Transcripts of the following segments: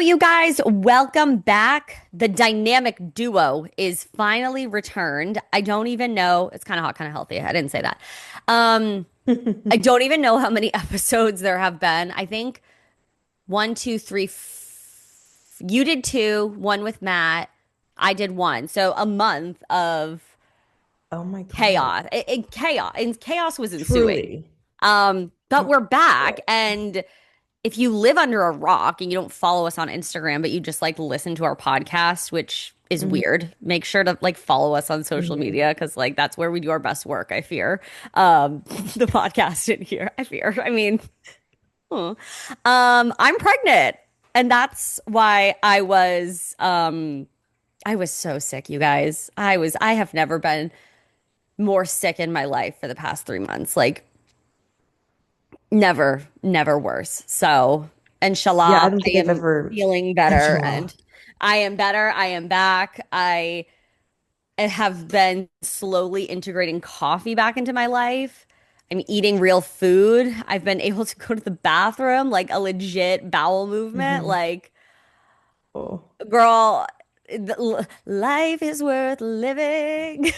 you guys, welcome back. The dynamic duo is finally returned. I don't even know. It's kind of hot, kind of healthy. I didn't say that. Um, I don't even know how many episodes there have been. I think one, two, three. You did two, one with Matt. I did one. So a month of Oh my God. chaos. Chaos. And chaos was ensuing. Truly. But we're back, and if you live under a rock and you don't follow us on Instagram, but you just like listen to our podcast, which is Hmm. weird, make sure to like follow us on social Hmm. media because like that's where we do our best work, I fear. The podcast in here, I fear. I mean, huh. I'm pregnant, and that's why I was so sick, you guys. I have never been more sick in my life for the past 3 months. Like never worse. So, Yeah, inshallah, I don't I think I've am ever. feeling better Inshallah. and I am better. I am back. I have been slowly integrating coffee back into my life. I'm eating real food. I've been able to go to the bathroom, like a legit bowel movement. Hmm. Like, Oh. girl, life is worth living.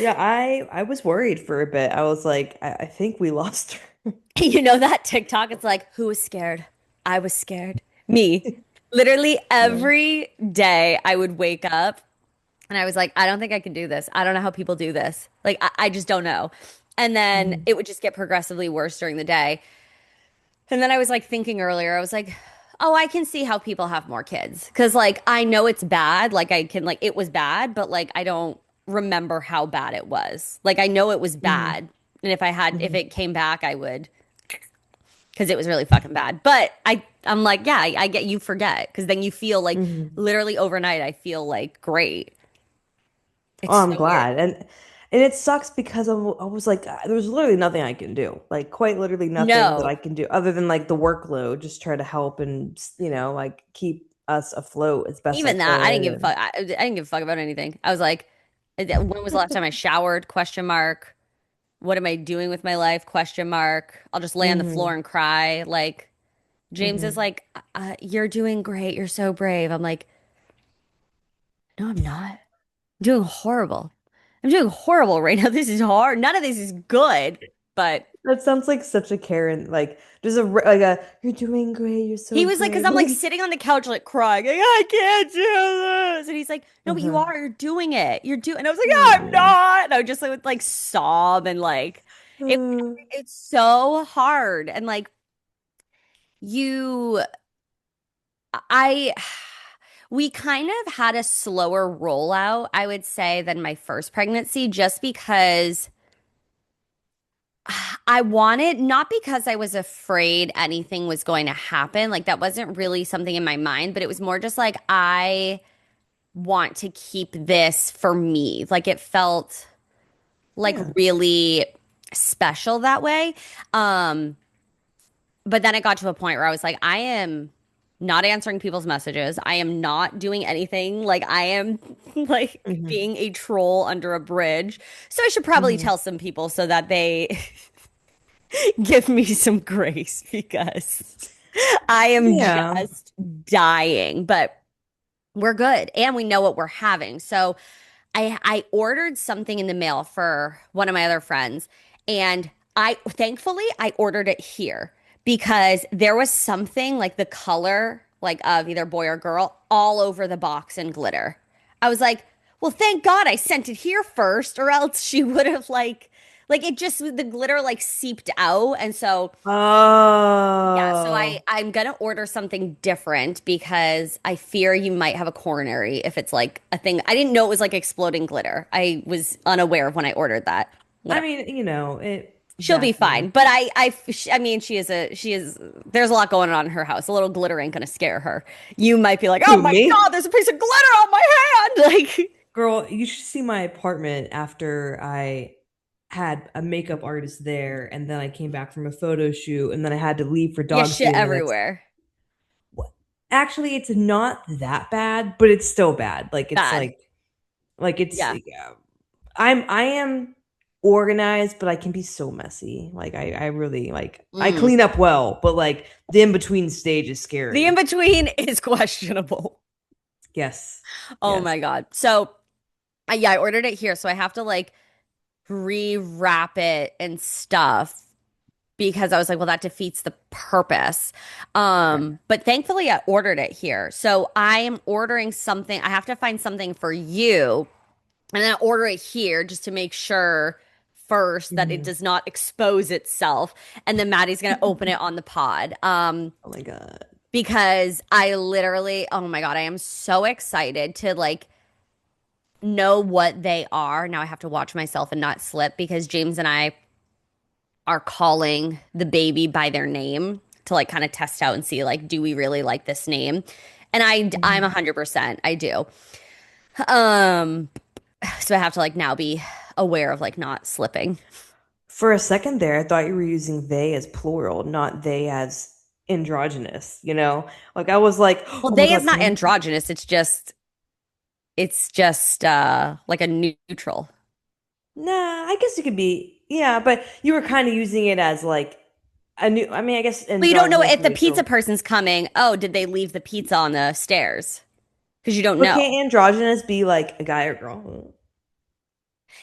Yeah, I was worried for a bit. I was like, I think we lost her. You know that TikTok? It's like, who was scared? I was scared. Me. Literally Yeah. every day I would wake up and I was like, I don't think I can do this. I don't know how people do this. Like, I just don't know. And then Hmm. it would just get progressively worse during the day. And then I was like thinking earlier, I was like, oh, I can see how people have more kids. Cause like I know it's bad. Like I can, like, it was bad, but like I don't remember how bad it was. Like I know it was Hmm. bad. And if Hmm. it came back, I would because it was really fucking bad. But I'm like, yeah, I get you forget because then you feel like Hmm. literally overnight, I feel like great. Oh, It's I'm so weird. glad. And it sucks because I was like, there's literally nothing I can do. Like quite literally nothing that No, I can do other than like the workload, just try to help and like keep us afloat as best I even that, I didn't could. give a fuck. I didn't give a fuck about anything. I was like, when was the last time I showered? Question mark. What am I doing with my life? Question mark. I'll just lay on the floor Hmm. and cry. Like James is Hmm. like, you're doing great. You're so brave. I'm like, no, I'm not. I'm doing horrible. I'm doing horrible right now. This is hard. None of this is good. But That sounds like such a Karen, like just like a you're doing great, you're so he was like, because brave. I'm like sitting on the couch, like crying, like, I can't do this. And he's like, no, but you Uh-huh. are. You're doing it. You're doing. And I was like, yeah, I'm Oh. not. And I would just like would like sob and like it. Uh, It's so hard. And like you, I, we kind of had a slower rollout, I would say, than my first pregnancy, just because I wanted, not because I was afraid anything was going to happen. Like that wasn't really something in my mind, but it was more just like I want to keep this for me. Like it felt like yeah. really special that way. Um, but then it got to a point where I was like, I am not answering people's messages. I am not doing anything. Like I am like Hmm. being a troll under a bridge. So I should probably Hmm. tell some people so that they give me some grace because I am Yeah. just dying. But we're good and we know what we're having. So I ordered something in the mail for one of my other friends, and I thankfully I ordered it here because there was something like the color like of either boy or girl all over the box in glitter. I was like, well, thank God I sent it here first, or else she would have like it just the glitter like seeped out, and so yeah, so Oh. I'm gonna order something different because I fear you might have a coronary if it's like a thing. I didn't know it was like exploding glitter. I was unaware when I ordered that. I Whatever. mean, it She'll be exactly. fine. But I mean, she is, there's a lot going on in her house. A little glitter ain't gonna scare her. You might be like, oh Who, my me? God, there's a piece of glitter on my hand. Like, Girl, you should see my apartment after I had a makeup artist there, and then I came back from a photo shoot, and then I had to leave for yeah, dog shit food the next. everywhere. Actually, it's not that bad, but it's still bad. Like it's Bad. like it's Yeah. yeah. I am organized, but I can be so messy. Like I really like I Mm. clean up well, but like the in between stage is The in scary. between is questionable. Yes. Oh Yes. my God. So, yeah, I ordered it here. So I have to like rewrap it and stuff because I was like, well, that defeats the purpose. Right. But thankfully I ordered it here. So I am ordering something. I have to find something for you and then order it here just to make sure first that it Mhm. does not expose itself. And then Maddie's gonna open it on the pod. Oh my God. Because I literally, oh my God, I am so excited to like know what they are. Now I have to watch myself and not slip because James and I are calling the baby by their name to like kind of test out and see like, do we really like this name? And I'm Mhm. 100%, I do. Um, so I have to like now be aware of like not slipping. For a second there, I thought you were using they as plural, not they as androgynous, you know? Like I was like, Well, oh my they is God, not can androgynous. It's just like a neutral. nah, I guess it could be, yeah, but you were kind of using it as like a new, I mean, I guess But you don't know androgynous if the pizza neutral. person's coming. Oh, did they leave the pizza on the stairs? Because you don't But know. can't androgynous be like a guy or girl?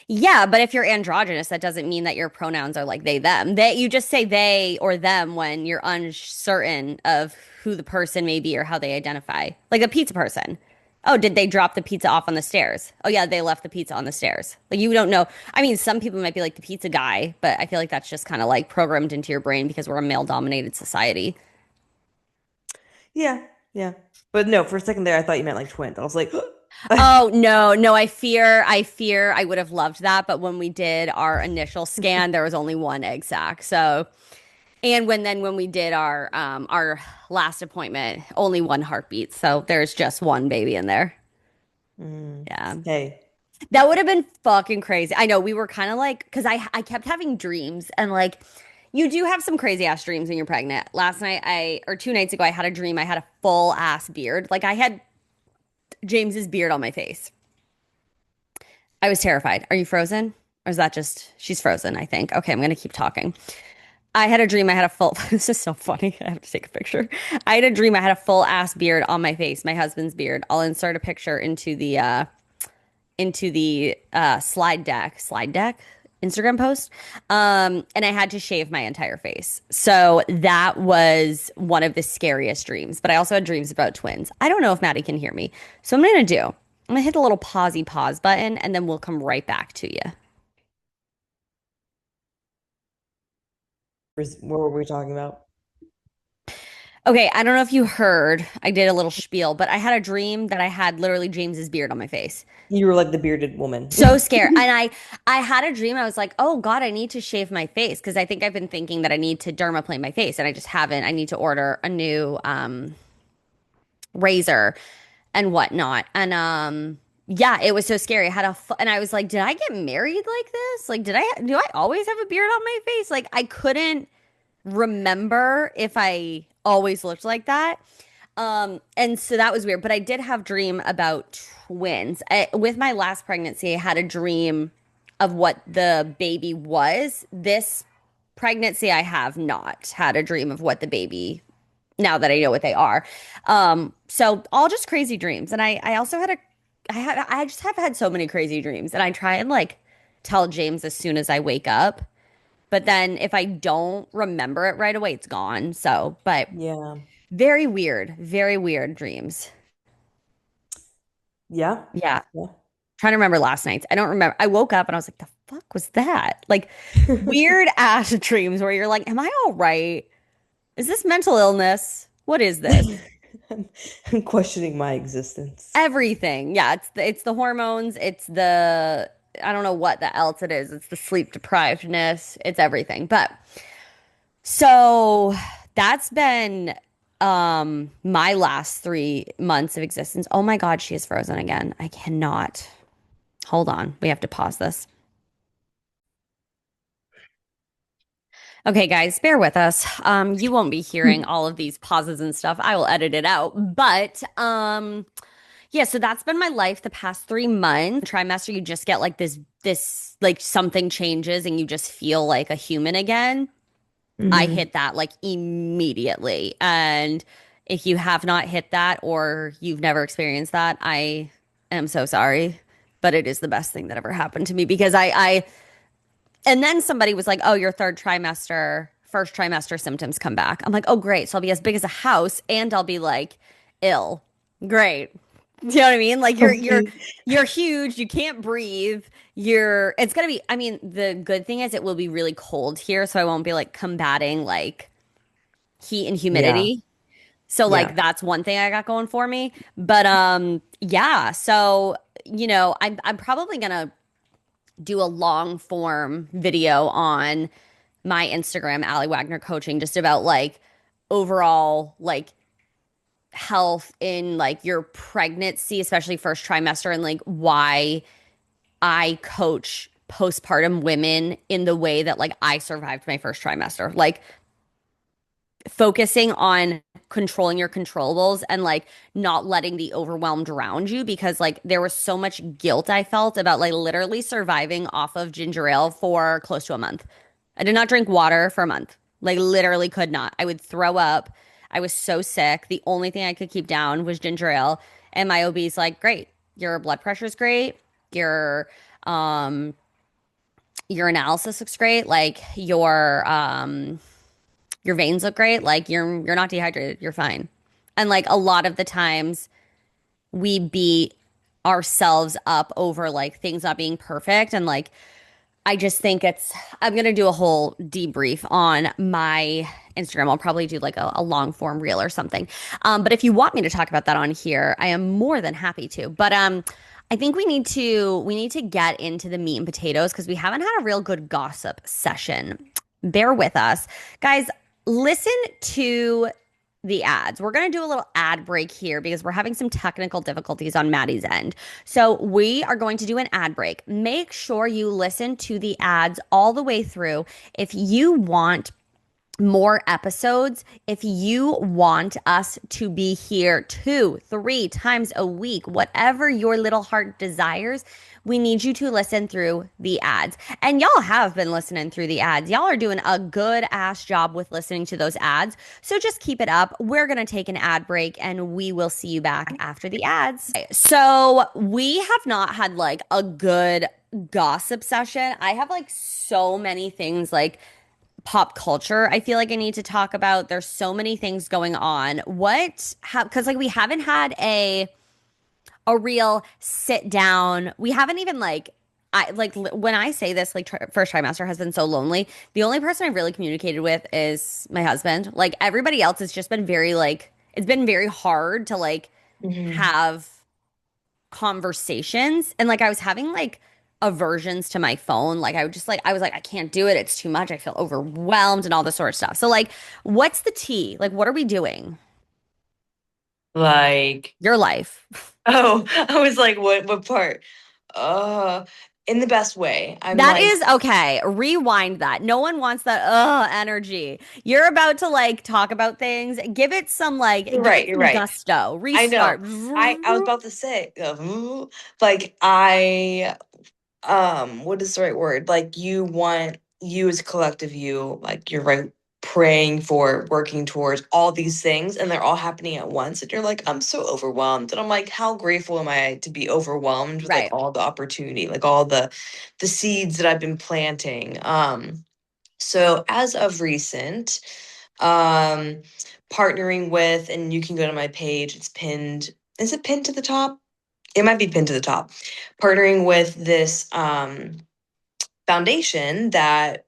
Yeah, but if you're androgynous, that doesn't mean that your pronouns are like they, them. They, you just say they or them when you're uncertain of who the person may be or how they identify. Like a pizza person. Oh, did they drop the pizza off on the stairs? Oh, yeah, they left the pizza on the stairs. Like you don't know. I mean, some people might be like the pizza guy, but I feel like that's just kind of like programmed into your brain because we're a male-dominated society. Yeah, yeah. But no, for a second there, I thought you meant like twins. I was like, Oh, no, no, I fear I would have loved that, but when we did our initial scan, there was only one egg sac. So, and when we did our last appointment, only one heartbeat. So there's just one baby in there. mm, Yeah. hey. That would have been fucking crazy. I know we were kind of like because I kept having dreams and like you do have some crazy ass dreams when you're pregnant. Last night I or 2 nights ago I had a dream I had a full ass beard. Like I had James's beard on my face. I was terrified. Are you frozen? Or is that just she's frozen, I think. Okay, I'm gonna keep talking. I had a dream I had a full this is so funny. I have to take a picture. I had a dream I had a full ass beard on my face, my husband's beard. I'll insert a picture into the slide deck Instagram post. And I had to shave my entire face. So that was one of the scariest dreams. But I also had dreams about twins. I don't know if Maddie can hear me. So I'm gonna hit the little pause button and then we'll come right back to you. What were we talking about? Okay, I don't know if you heard, I did a little spiel, but I had a dream that I had literally James's beard on my face. You were like the bearded woman. So scared. And I had a dream. I was like, "Oh God, I need to shave my face because I think I've been thinking that I need to dermaplane my face and I just haven't. I need to order a new razor and whatnot." And yeah, it was so scary. I had and I was like, "Did I get married like this? Like do I always have a beard on my face?" Like I couldn't remember if I always looked like that. And so that was weird, but I did have dream about twins. With my last pregnancy, I had a dream of what the baby was. This pregnancy, I have not had a dream of what the baby, now that I know what they are. So all just crazy dreams. And I also had I just have had so many crazy dreams and I try and like tell James as soon as I wake up. But then if I don't remember it right away, it's gone. So, but Yeah. very weird dreams. Yeah. Yeah. Yeah. Trying to remember last night's. I don't remember. I woke up and I was like, the fuck was that? Like weird ass dreams where you're like, am I all right? Is this mental illness? What is this? I'm questioning my existence. Everything. Yeah, it's the hormones, it's the I don't know what the else it is. It's the sleep deprivedness. It's everything. But so that's been my last 3 months of existence. Oh my God, she is frozen again. I cannot. Hold on. We have to pause this. Okay, guys, bear with us. You won't be hearing all of these pauses and stuff. I will edit it out. But Yeah, so that's been my life the past 3 months. Trimester, you just get like this like something changes and you just feel like a human again. I Hmm. hit that like immediately. And if you have not hit that or you've never experienced that, I am so sorry. But it is the best thing that ever happened to me because and then somebody was like, oh, your third trimester, first trimester symptoms come back. I'm like, oh, great. So I'll be as big as a house and I'll be like ill. Great. You know what I mean? Like Okay. you're huge, you can't breathe. It's gonna be, I mean, the good thing is it will be really cold here, so I won't be like combating like heat and Yeah. humidity. So like Yeah. that's one thing I got going for me. But yeah, so I'm probably gonna do a long form video on my Instagram, Ali Wagner Coaching, just about like overall like health in like your pregnancy, especially first trimester, and like why I coach postpartum women in the way that like I survived my first trimester. Like focusing on controlling your controllables and like not letting the overwhelm drown you because like there was so much guilt I felt about like literally surviving off of ginger ale for close to a month. I did not drink water for a month. Like literally could not. I would throw up. I was so sick. The only thing I could keep down was ginger ale. And my OB's like, great. Your blood pressure's great. Um your analysis looks great. Like your veins look great. Like you're not dehydrated. You're fine. And like a lot of the times we beat ourselves up over like things not being perfect. And like I just think I'm gonna do a whole debrief on my Instagram. I'll probably do like a long form reel or something. But if you want me to talk about that on here, I am more than happy to. But I think we need to get into the meat and potatoes because we haven't had a real good gossip session. Bear with us. Guys, listen to the ads. We're going to do a little ad break here because we're having some technical difficulties on Maddie's end. So we are going to do an ad break. Make sure you listen to the ads all the way through. If you want more episodes, if you want us to be here 2, 3 times a week, whatever your little heart desires, we need you to listen through the ads. And y'all have been listening through the ads. Y'all are doing a good ass job with listening to those ads. So just keep it up. We're going to take an ad break and we will see you back after the ads. Okay, so we have not had like a good gossip session. I have like so many things like pop culture I feel like I need to talk about. There's so many things going on. Because like we haven't had a real sit down. We haven't even like when I say this, like first trimester has been so lonely. The only person I've really communicated with is my husband. Like everybody else has just been very like it's been very hard to like Hmm. have conversations. And like I was having like aversions to my phone. Like I would just like I was like, I can't do it. It's too much. I feel overwhelmed and all this sort of stuff. So like, what's the tea? Like, what are we doing? Like, Your life. oh, I was like, what part? Uh, in the best way. I'm That like, is okay. Rewind that. No one wants that energy. You're about to like talk about things. you're Give right, it you're some right. gusto. I know. Restart. I was about to say, like what is the right word? Like you want you as a collective you, like you're right, praying for, working towards all these things, and they're all happening at once. And you're like, I'm so overwhelmed. And I'm like, how grateful am I to be overwhelmed with like Right. all the opportunity, like all the seeds that I've been planting. So as of recent, um, partnering with, and you can go to my page, it's pinned. Is it pinned to the top? It might be pinned to the top. Partnering with this foundation that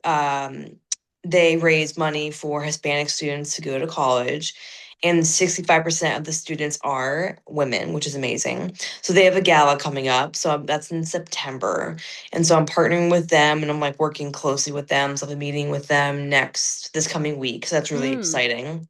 they raise money for Hispanic students to go to college. And 65% of the students are women, which is amazing. So they have a gala coming up. So that's in September. And so I'm partnering with them and I'm like working closely with them. So I'll be meeting with them this coming week. So that's really Mm. exciting.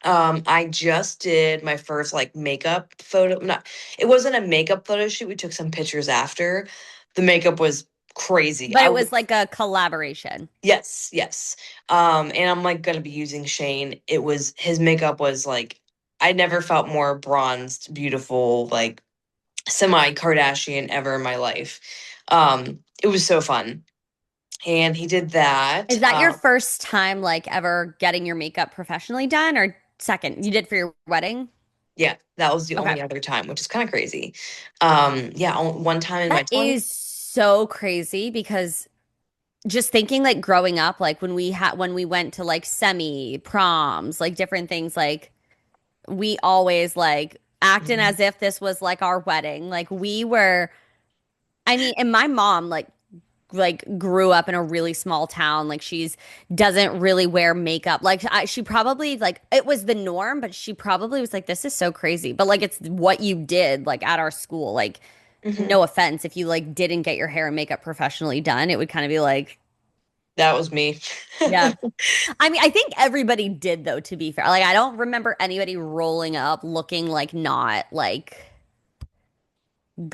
I just did my first like makeup photo. Not, it wasn't a makeup photo shoot. We took some pictures after. The makeup was crazy. But it was like a collaboration. Yes, yes. And I'm like gonna be using Shane. It was his makeup was like I never felt more bronzed, beautiful, like semi Kardashian ever in my life. It was so fun. And he did that. Is that your first time like ever getting your makeup professionally done or second? You did for your wedding? Yeah, that was the Okay. only other time, which is kind of crazy. Yeah, one time in my That 20s. is so crazy because just thinking like growing up, like when we went to like semi proms, like different things, like we always like acting Mhm. as if this was like our wedding. Like we were, I mean, and my mom like grew up in a really small town. Like she's doesn't really wear makeup. Like she probably like it was the norm, but she probably was like, this is so crazy. But like it's what you did like at our school. Like Mhm. no offense, if you like didn't get your hair and makeup professionally done, it would kind of be like, That was me. yeah. I mean, I think everybody did though, to be fair. Like I don't remember anybody rolling up looking like not like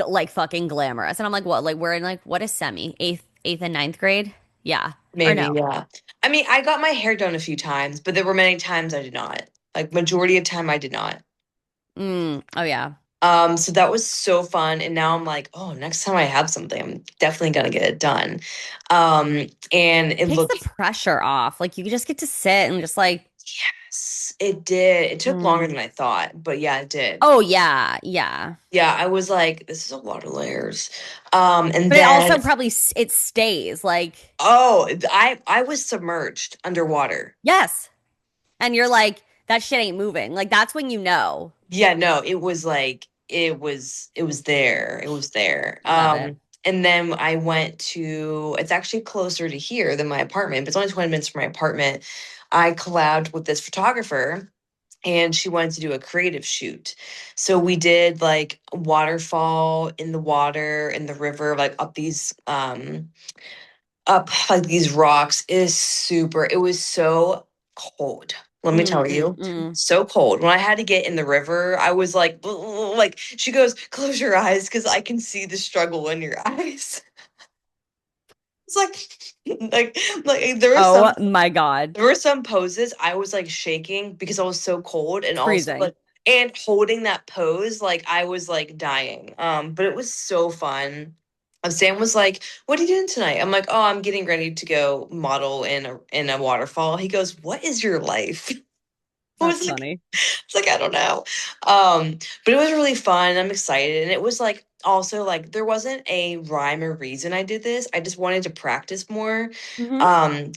like fucking glamorous. And I'm like, what? Like we're in like what is semi? Eighth and ninth grade? Yeah. Or Maybe, no. yeah. I mean, I got my hair done a few times, but there were many times I did not. Like majority of time I did not. Oh yeah. So that was so fun. And now I'm like, oh, next time I have something, I'm definitely gonna get it done. And it Takes the looked, pressure off. Like you just get to sit and just like, yes, it did. It took longer mm. than I thought, but yeah, it did. Oh yeah, yeah. Yeah, I was like, this is a lot of layers. And But it then, also probably it stays like oh, I was submerged underwater. yes. And you're like, that shit ain't moving. Like that's when you know. Yeah, no, it was like it was there. It was there. Love it. And then I went to it's actually closer to here than my apartment, but it's only 20 minutes from my apartment. I collabed with this photographer and she wanted to do a creative shoot. So we did like waterfall in the water in the river, like up like these rocks. It is super. It was so cold. Let me Mm, tell mm, you, mm. so cold. When I had to get in the river, I was like, like she goes, close your eyes because I can see the struggle in your eyes. It's like Oh my God. there were some poses I was like shaking because I was so cold and It's also freezing. like and holding that pose like I was like dying. But it was so fun. Sam was like, "What are you doing tonight?" I'm like, "Oh, I'm getting ready to go model in a waterfall." He goes, "What is your life?" I That's was like, funny. it's like I don't know. But it was really fun. I'm excited, and it was like also like there wasn't a rhyme or reason I did this. I just wanted to practice more. Hmm.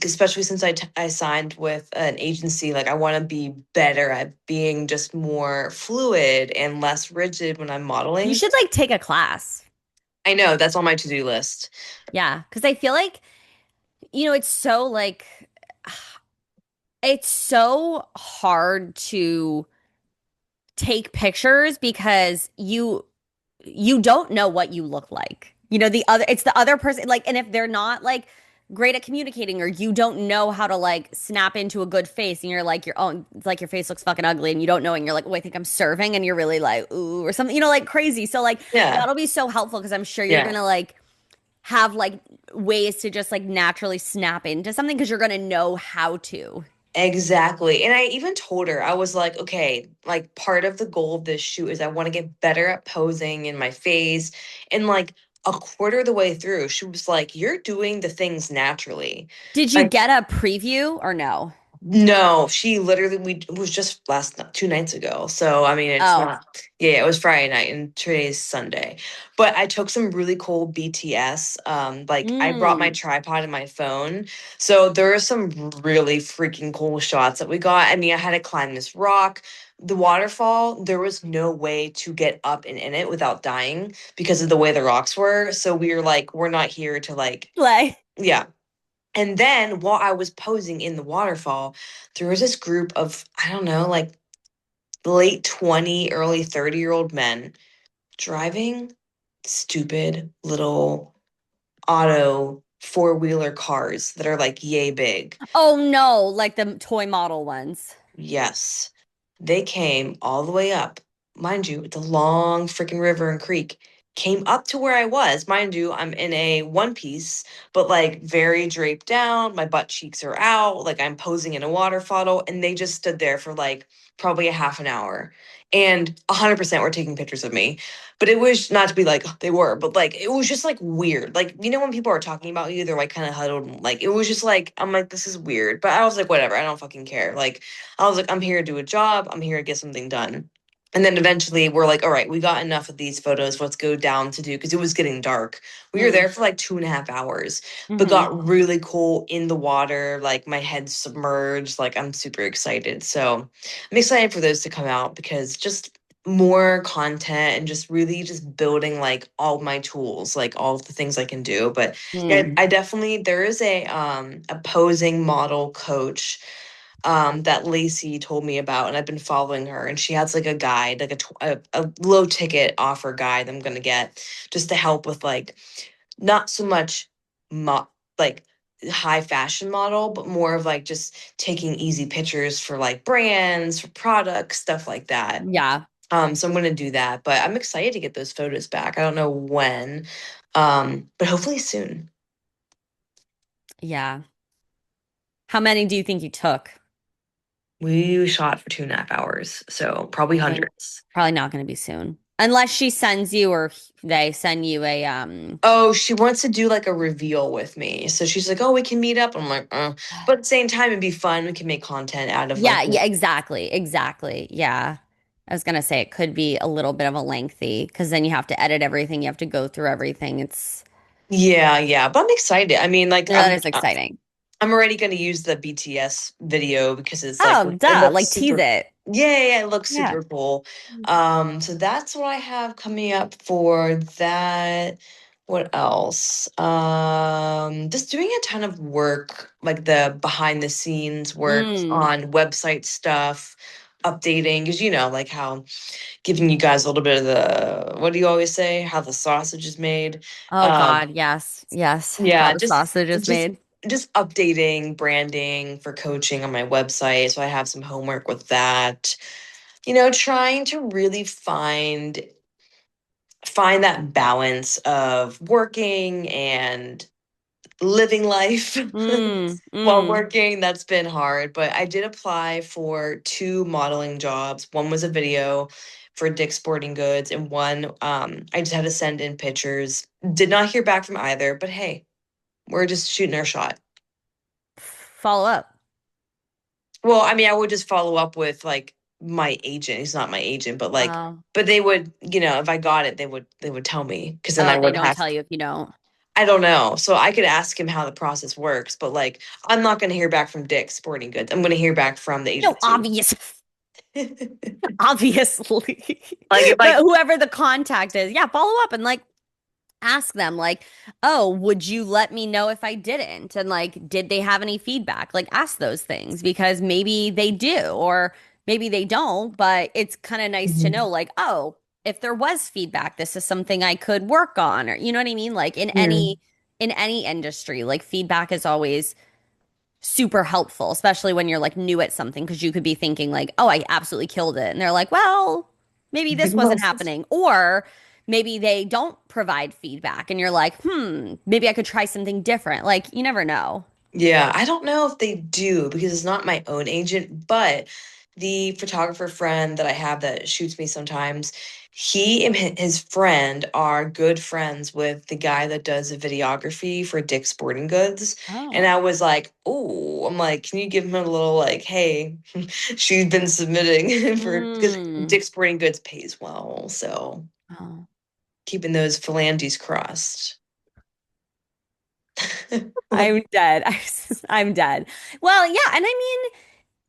Especially since I signed with an agency, like I want to be better at being just more fluid and less rigid when I'm You modeling. should like take a class. I know that's on my to-do list. Yeah. Because I feel like, it's so like, it's so hard to take pictures because you don't know what you look like. The other it's the other person like and if they're not like great at communicating or you don't know how to like snap into a good face and you're like your own it's like your face looks fucking ugly and you don't know and you're like, "Oh, I think I'm serving." And you're really like, "Ooh," or something, like crazy. So like Yeah, that'll be so helpful because I'm sure you're yeah. going to like have like ways to just like naturally snap into something because you're going to know how to. Exactly. And I even told her, I was like, okay, like part of the goal of this shoot is I want to get better at posing in my face. And like a quarter of the way through, she was like, you're doing the things naturally. Did you Like, get a preview or no? no, she literally we it was just 2 nights ago. So I mean it's Oh. not yeah, it was Friday night and today's Sunday. But I took some really cool BTS. Like I brought my Mm. tripod and my phone. So there are some really freaking cool shots that we got. I mean, I had to climb this rock. The waterfall, there was no way to get up and in it without dying because of the way the rocks were. So we were like, we're not here to like Play. yeah. And then while I was posing in the waterfall, there was this group of, I don't know, like late 20, early 30-year-old men driving stupid little auto four-wheeler cars that are like yay big. Oh no, like the toy model ones. Yes. They came all the way up. Mind you, it's a long freaking river and creek. came up to where I was. Mind you, I'm in a one piece, but like very draped down. My butt cheeks are out. Like I'm posing in a water bottle. And they just stood there for like probably a half an hour. And 100% were taking pictures of me. But it was not to be like, they were, but like, it was just like weird. Like, you know, when people are talking about you, they're like kind of huddled. And, like, it was just like, I'm like, this is weird. But I was like, whatever. I don't fucking care. Like, I was like, I'm here to do a job. I'm here to get something done. And then eventually we're like, all right, we got enough of these photos. Let's go down to do, because it was getting dark. We were Mm. there for like 2.5 hours, but Hmm. got really cool in the water. Like my head submerged. Like I'm super excited. So I'm excited for those to come out, because just more content and just really just building like all my tools, like all of the things I can do. But yeah, Mm. I definitely, there is a posing model coach that Lacey told me about, and I've been following her. And she has like a guide, like a low ticket offer guide I'm gonna get, just to help with like not so much like high fashion model, but more of like just taking easy pictures for like brands, for products, stuff like that. Yeah. So I'm gonna do that, but I'm excited to get those photos back. I don't know when, but hopefully soon. Yeah. How many do you think you took? We shot for 2.5 hours, so probably Then hundreds. probably not going to be soon. Unless she sends you or they send you a Oh, she wants to do like a reveal with me. So she's like, "Oh, we can meet up." I'm like, But at the same time, it'd be fun. We can make content out of like, Yeah, yeah, exactly. Exactly. Yeah. I was gonna say it could be a little bit of a lengthy because then you have to edit everything, you have to go through everything. It's yeah, yeah. But I'm excited. I mean, like, that is exciting. I'm already going to use the BTS video, because it's like Oh, it duh. looks Like tease super. it. Yeah, yeah, yeah, it looks Yeah. super cool. So that's what I have coming up for that. What else? Just doing a ton of work, like the behind the scenes work Mm. on website stuff, updating, because you know, like how giving you guys a little bit of the, what do you always say? How the sausage is made. Oh Um, God, yes. Yes. How yeah, the sausage is just made. just updating branding for coaching on my website. So I have some homework with that. You know, trying to really find that balance of working and living life Mm. while Mm. working. That's been hard, but I did apply for two modeling jobs. One was a video for Dick's Sporting Goods, and one I just had to send in pictures. Did not hear back from either, but hey, we're just shooting our shot. Follow up. Well, I mean, I would just follow up with like my agent. He's not my agent, but like, Oh. but they would, you know, if I got it, they would tell me, because then I Oh, they would don't have. tell you if you don't. I don't know. So I could ask him how the process works, but like, I'm not going to hear back from Dick's Sporting Goods. I'm going to hear back from the No, agency. obvious. Like Obviously. if But I, whoever the contact is, yeah, follow up and like ask them like, "Oh, would you let me know if I didn't?" And like, did they have any feedback? Like ask those things because maybe they do or maybe they don't, but it's kind of nice to know Mhm. like, "Oh, if there was feedback, this is something I could work on." Or you know what I mean? Like Yeah. in any industry, like feedback is always super helpful, especially when you're like new at something, because you could be thinking like, "Oh, I absolutely killed it." And they're like, "Well, maybe this wasn't happening." Or maybe they don't provide feedback and you're like, maybe I could try something different." Like, you never know. Yeah, I don't know if they do, because it's not my own agent, but the photographer friend that I have that shoots me sometimes, he and his friend are good friends with the guy that does the videography for Dick's Sporting Goods. And Oh. I was like, oh, I'm like, can you give him a little like, hey, she's been submitting for, because Mm. Dick's Sporting Goods pays well. So Oh. keeping those phalanges crossed. I'm dead. I'm dead. Well, yeah, and I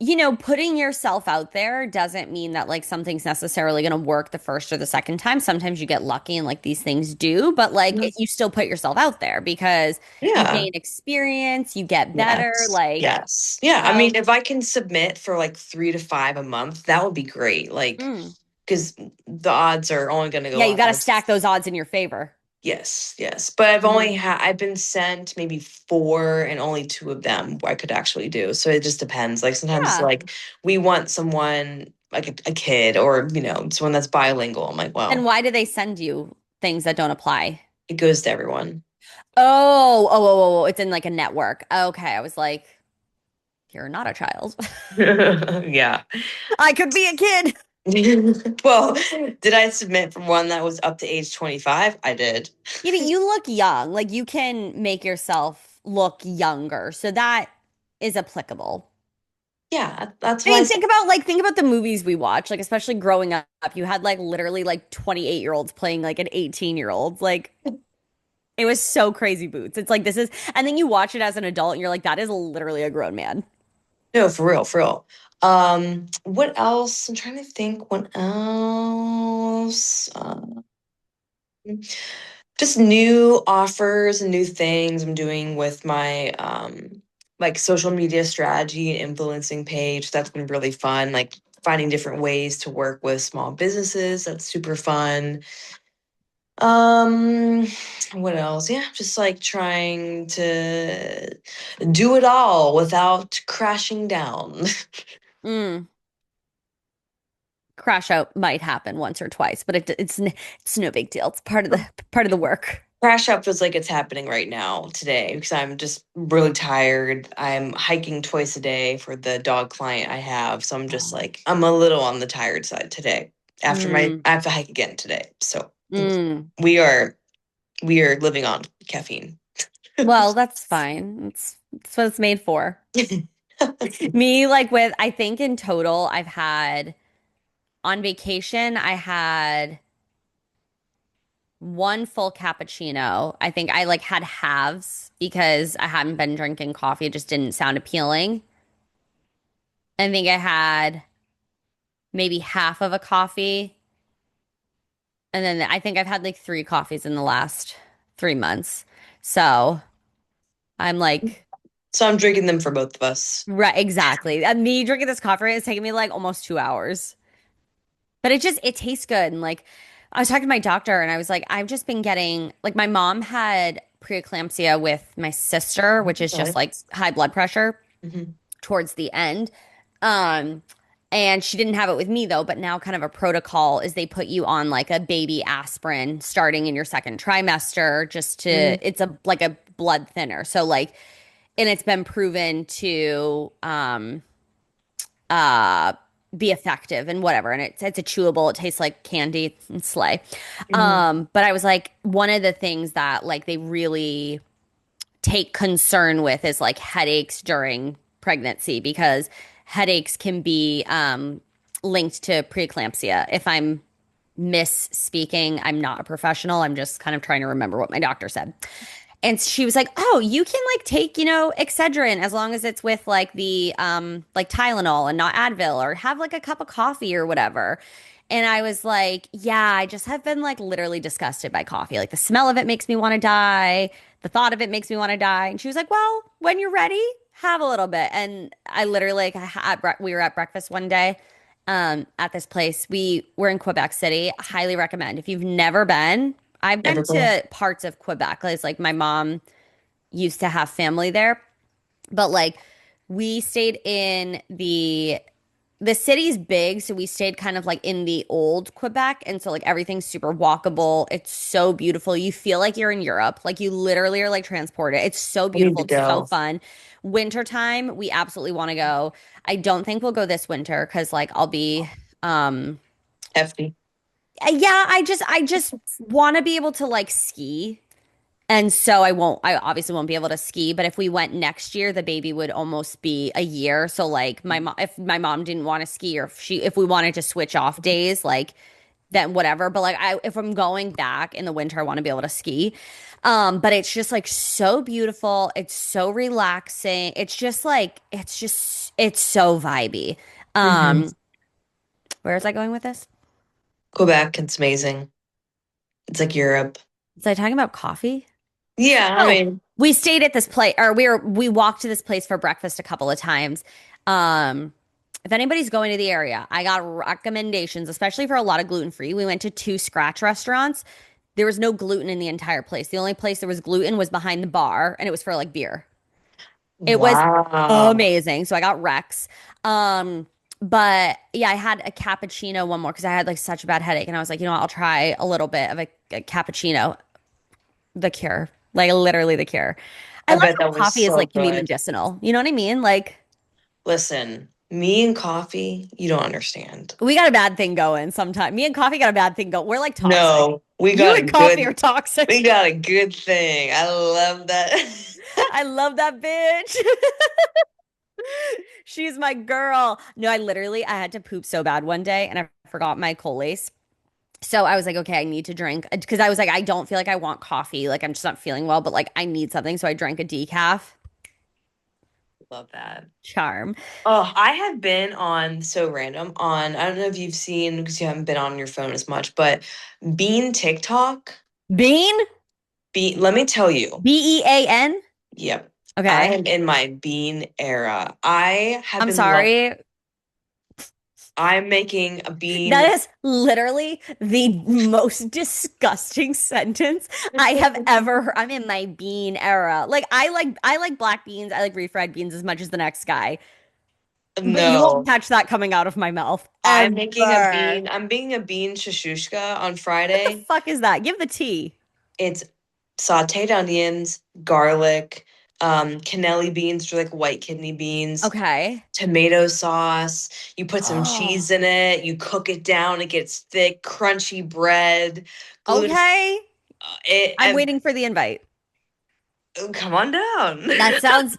mean, putting yourself out there doesn't mean that like something's necessarily going to work the first or the second time. Sometimes you get lucky and like these things do, but like you still put yourself out there because you Yeah. gain experience, you get better, Yes. like Yes. Yeah. I mean, so if I can submit for like 3 to 5 a month, that would be great. Like, mm. because the odds are only going to Yeah, go you up. got to stack those odds in your favor. Yes. Yes. But Mhm. I've been sent maybe four, and only two of them I could actually do. So it just depends. Like sometimes, Yeah. like we want someone like a kid, or, you know, someone that's bilingual. I'm like, And well, why do they send you things that don't apply? It goes to everyone. Oh, it's in like a network. Okay, I was like, you're not a child. Yeah. I could be a kid. Well, did I submit for one that was up to age 25? I did. You know, you look young. Like you can make yourself look younger. So that is applicable. Yeah, that's I why I mean, said think about the movies we watch, like especially growing up, you had like literally like 28-year-olds playing like an 18-year-old. Like it was so crazy boots. It's like this is and then you watch it as an adult and you're like, that is literally a grown man. no, for real, for real. What else? I'm trying to think what else. Just new offers and new things I'm doing with my like social media strategy and influencing page. That's been really fun. Like finding different ways to work with small businesses. That's super fun. Um, what else? Yeah, just like trying to do it all without crashing down. Mm. Crash out might happen once or twice, but it's no big deal. It's part of the work. Crash out feels like it's happening right now today because I'm just really tired. I'm hiking twice a day for the dog client I have, so I'm just Oh. like I'm a little on the tired side today. After my Mm. I have to hike again today. So Mm. we are we are living on caffeine. Well, that's fine. It's what it's made for. Me, like with, I think in total, I've had on vacation, I had one full cappuccino. I think I like had halves because I hadn't been drinking coffee. It just didn't sound appealing. I think I had maybe half of a coffee. And then I think I've had like three coffees in the last 3 months. So I'm like, So I'm drinking them for both of us. right, exactly. Me drinking this coffee is taking me like almost 2 hours. But it tastes good. And like I was talking to my doctor and I was like, I've just been getting like my mom had preeclampsia with my sister, which is just Okay. like high blood pressure Mhm. towards the end. Um, and she didn't have it with me though, but now kind of a protocol is they put you on like a baby aspirin starting in your second trimester just to Mm. it's a like a blood thinner. So like and it's been proven to uh be effective and whatever, and it's a chewable, it tastes like candy and slay. Mhm. But I was like, one of the things that like they really take concern with is like headaches during pregnancy because headaches can be linked to preeclampsia. If I'm misspeaking, I'm not a professional, I'm just kind of trying to remember what my doctor said. And she was like, "Oh, you can like take, Excedrin as long as it's with like the like Tylenol and not Advil or have like a cup of coffee or whatever." And I was like, "Yeah, I just have been like literally disgusted by coffee. Like the smell of it makes me want to die. The thought of it makes me want to die." And she was like, "Well, when you're ready, have a little bit." And I literally like we were at breakfast one day at this place. We were in Quebec City. Highly recommend. If you've never been, I've been Never been. to parts of Quebec. It's like my mom used to have family there, but like we stayed in the city's big, so we stayed kind of like in the old Quebec, and so like everything's super walkable. It's so beautiful. You feel like you're in Europe. Like you literally are like transported. It's so I need beautiful. to It's so go. fun. Wintertime, we absolutely want to go. I don't think we'll go this winter because like I'll be um Hefty. yeah, I just want to be able to like ski. And so I obviously won't be able to ski, but if we went next year, the baby would almost be a year. So like my mom, if my mom didn't want to ski or if we wanted to switch off days, like then whatever. But like if I'm going back in the winter, I want to be able to ski. But it's just like so beautiful. It's so relaxing. It's so vibey. Hmm. Um, where is I going with this? Quebec, it's amazing. It's like Europe. Was I talking about coffee? Yeah, I Oh, mean, we stayed at this place, or we walked to this place for breakfast a couple of times. Um, if anybody's going to the area, I got recommendations, especially for a lot of gluten free. We went to two scratch restaurants. There was no gluten in the entire place. The only place there was gluten was behind the bar, and it was for like beer. It was wow. amazing. So I got Rex. But yeah, I had a cappuccino one more because I had like such a bad headache, and I was like, you know what, I'll try a little bit of a cappuccino, the cure, like literally the cure. I I love bet how that was coffee is so like can be good. medicinal. You know what I mean? Like Listen, me and coffee, you don't understand. we got a bad thing going sometime. Me and coffee got a bad thing going. We're like toxic. No, we You got a and coffee are good toxic. we got a good thing. I love that. I love that bitch. She's my girl. No, I had to poop so bad one day and I forgot my Colace. So I was like, okay, I need to drink because I was like, I don't feel like I want coffee. Like I'm just not feeling well, but like I need something. So I drank a decaf. Love that. Charm. Oh, I have been on so random on, I don't know if you've seen because you haven't been on your phone as much, but Bean TikTok. Bean? Let me tell you. Bean? Yep. I Okay. am in my Bean era. I have I'm been love sorry. I'm making a That bean. is literally the most disgusting sentence I have ever heard. I'm in my bean era. Like I like black beans. I like refried beans as much as the next guy. But you won't No. catch that coming out of my mouth I'm making a ever. bean. I'm making a bean shashushka on What the Friday. fuck is that? Give the tea. It's sauteed onions, garlic, cannelli beans, which are like white kidney beans, Okay. tomato sauce. You put some Oh, cheese in it. You cook it down. It gets thick, crunchy bread, gluten. okay. It. I'm waiting for the invite. Come on down. That sounds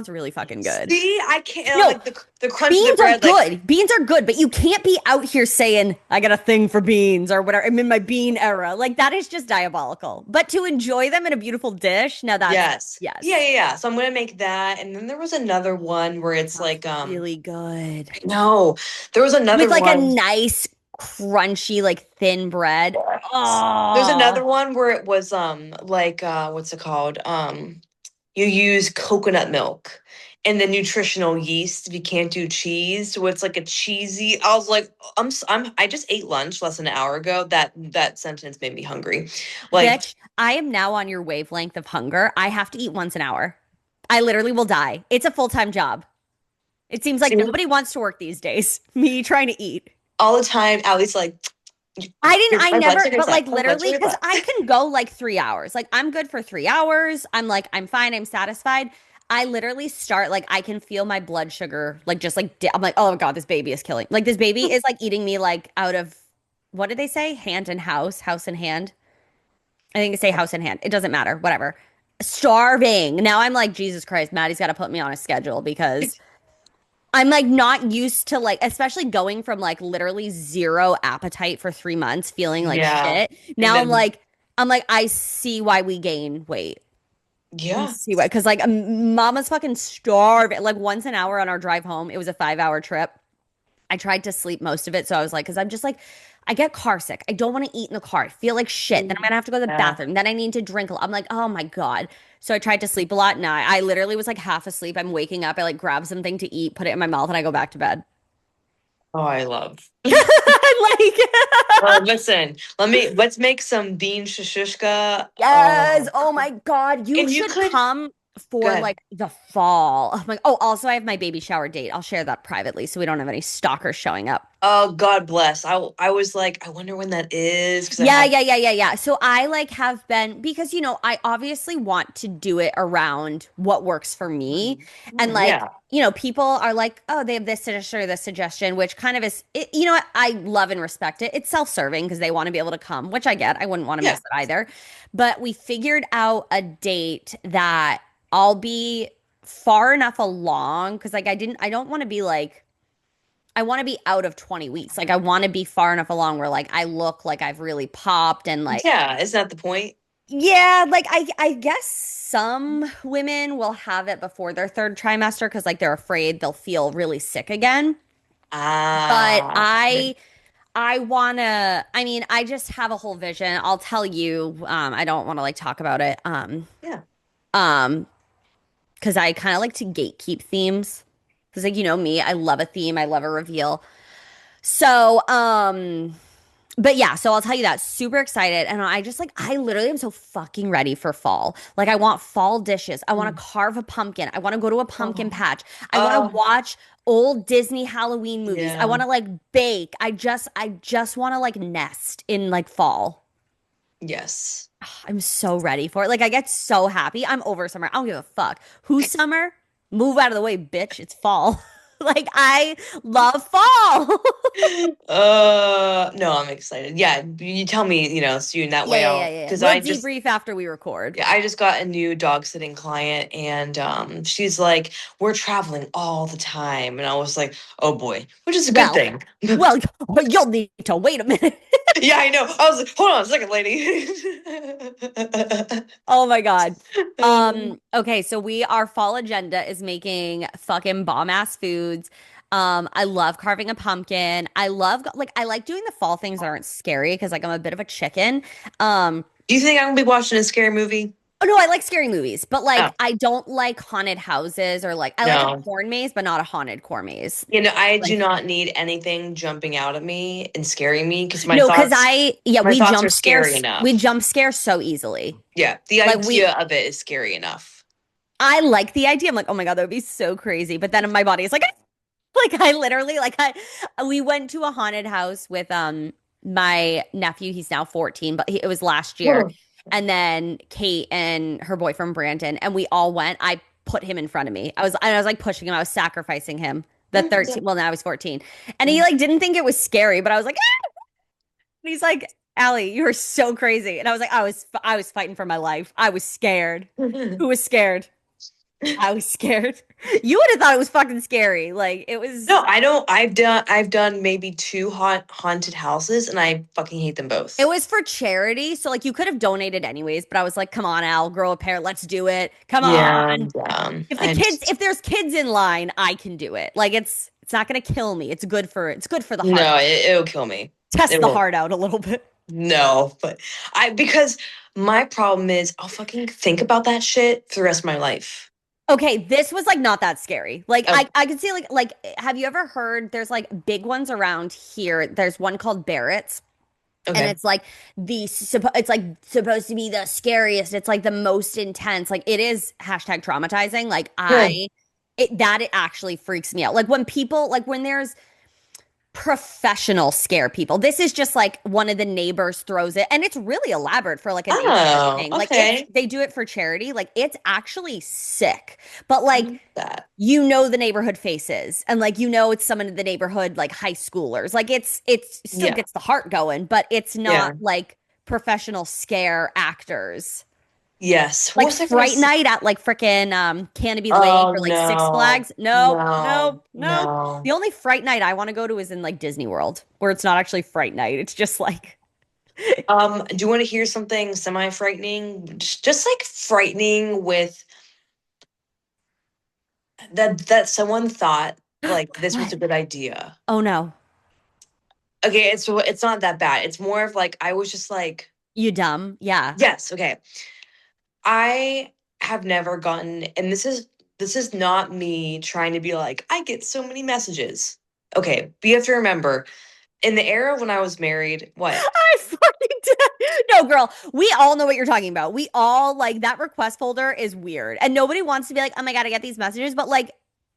really fucking good. See, I can't No, like the crunch of the beans are bread. Like good. Beans are good, but you can't be out here saying, I got a thing for beans or whatever. I'm in my bean era. Like, that is just diabolical. But to enjoy them in a beautiful dish, now that's, yes, yeah, yes. yeah, yeah. So I'm gonna make that, and then there was another one where That it's sounds like really good. no, there was With another like a one. nice, crunchy, like thin bread. Yes. There's Oh, another one where it was like what's it called? You use coconut milk and the nutritional yeast if you can't do cheese. So it's like a cheesy. I was like, I just ate lunch less than an hour ago. That sentence made me hungry. Like, bitch, I am now on your wavelength of hunger. I have to eat once an hour. I literally will die. It's a full-time job. It seems like see, nobody wants to work these days. Me trying to eat. all the time, Allie's like, I my blood never, sugar's but up. like My blood literally, sugar's because up. I can go like 3 hours. Like I'm good for 3 hours. I'm like, I'm fine. I'm satisfied. I literally start like I can feel my blood sugar like just like I'm like, oh God, this baby is killing. Like this baby is like eating me like out of what did they say? Hand and house, house and hand. I think they say house and hand. It doesn't matter. Whatever. Starving. Now I'm like, Jesus Christ, Maddie's got to put me on a schedule because I'm like not used to like, especially going from like literally zero appetite for 3 months, feeling like Yeah. shit. And Now then I'm like, I see why we gain weight. I yeah. see why, because like mama's fucking starving. Like once an hour on our drive home, it was a 5 hour trip. I tried to sleep most of it. So I was like, because I'm just like, I get car sick. I don't want to eat in the car. I feel like shit. Then I'm gonna have to go to the Yeah. bathroom. Then I need to drink a lot. I'm like, oh my God. So I tried to sleep a lot. And I literally was like half asleep. I'm waking up. I like grab something to eat, put it in my mouth, and I go back to bed. Oh, I love. like, Oh, listen, let's make some bean shashushka. yes. Oh, Oh my God. You if you should could, come go for ahead. like the fall. I'm like, oh, also, I have my baby shower date. I'll share that privately so we don't have any stalkers showing up. Oh, God bless. I was like, I wonder when that is because I Yeah, have. yeah, yeah, yeah, yeah. So I like have been because I obviously want to do it around what works for me. And like, Yeah, people are like, "Oh, they have this suggestion or this suggestion," which kind of is what? I love and respect it. It's self-serving because they want to be able to come, which I get. I wouldn't want to miss yeah. it either. But we figured out a date that I'll be far enough along because like I don't want to be like I want to be out of 20 weeks. Like I want to be far enough along where like I look like I've really popped and like Yeah, isn't that the point? yeah, like I guess some women will have it before their third trimester because like they're afraid they'll feel really sick again. But Ah, I wanna I mean, I just have a whole vision. I'll tell you, I don't want to like talk about it. yeah. Um, because I kind of like to gatekeep themes. Because like me, I love a theme, I love a reveal. So, But yeah, so I'll tell you that. Super excited. And I just like, I literally am so fucking ready for fall. Like, I want fall dishes. I want Mm. to carve a pumpkin. I want to go to a pumpkin Oh, patch. I want to uh, watch old Disney Halloween movies. I yeah. want to like bake. I just want to like nest in like fall. Yes. I'm so ready for it. Like, I get so happy. I'm over summer. I don't give a fuck. Who's summer? Move out of the way, bitch. It's fall. Like, I love fall. No, I'm excited. Yeah, you tell me, soon. That Yeah, way yeah, yeah, I'll, yeah. because We'll I just, debrief after we record. yeah, I just got a new dog sitting client, and she's like, "We're traveling all the time," and I was like, "Oh boy," which is a good Well, thing. well, you'll need to wait a minute. Yeah, I know. I was like, "Hold on a second, lady." Oh my God. Okay, so our fall agenda is making fucking bomb ass foods. I love carving a pumpkin. I like doing the fall things that aren't scary because like I'm a bit of a chicken. Um, Do you think I'm gonna be watching a scary movie? oh no, I like scary movies, but Oh, like I don't like haunted houses or like I like a no. corn maze, but not a haunted corn maze. I do Like not need anything jumping out at me and scaring me because no, because yeah, my thoughts are scary we enough. jump scare so easily. Yeah, the Like idea of it is scary enough. I like the idea. I'm like, oh my God, that would be so crazy. But then my body is like, like I literally like we went to a haunted house with my nephew. He's now 14, but it was last year. Whoa. And then Kate and her boyfriend Brandon, and we all went. I put him in front of me. I was like pushing him. I was sacrificing him. The 13, well, now he's 14. And he like didn't think it was scary, but I was like, ah! And he's like, Ali, you are so crazy. And I was like, I was fighting for my life. I was scared. Who was scared? I was scared. You would have thought it was fucking scary. Like it No, was I don't. I've done maybe two haunted houses, and I fucking hate them it both. was for charity. So like you could have donated anyways, but I was like, come on, Al, grow a pair. Let's do it. Come Yeah, on. I just If there's kids in line, I can do it. Like it's not gonna kill me. It's good for the heart. no, it'll kill me. Test It the will. heart out a little bit. No, but because my problem is I'll fucking think about that shit for the rest of my life. Okay, this was like not that scary. Like Oh, I could see like have you ever heard there's like big ones around here. There's one called Barrett's. And okay. it's like it's like supposed to be the scariest. It's like the most intense. Like it is hashtag traumatizing. Like Huh. it actually freaks me out. Like when people like when there's professional scare people. This is just like one of the neighbors throws it and it's really elaborate for like a neighborhood Oh, thing. Like it's okay. they do it for charity. Like it's actually sick. But I like like that. you know the neighborhood faces and like you know it's someone in the neighborhood like high schoolers. Like it's still Yeah. gets the heart going, but it's not Yeah. like professional scare actors. Yes. What Like was I gonna Fright say? Night at like frickin' Canopy Lake Oh or like Six no. Flags. Nope, No. nope, nope. The No. only Fright Night I want to go to is in like Disney World, where it's not actually Fright Night. It's just like Do you want to hear something semi-frightening? Just like frightening with that someone thought like this was what? a good idea. Oh no. Okay, it's not that bad. It's more of like I was just like, You dumb. Yeah. yes, okay. I have never gotten, and this is not me trying to be like, I get so many messages. Okay, but you have to remember, in the era when I was married, what? I fucking did. No, girl, we all know what you're talking about. We all like that request folder is weird. And nobody wants to be like, oh my God, I get these messages, but like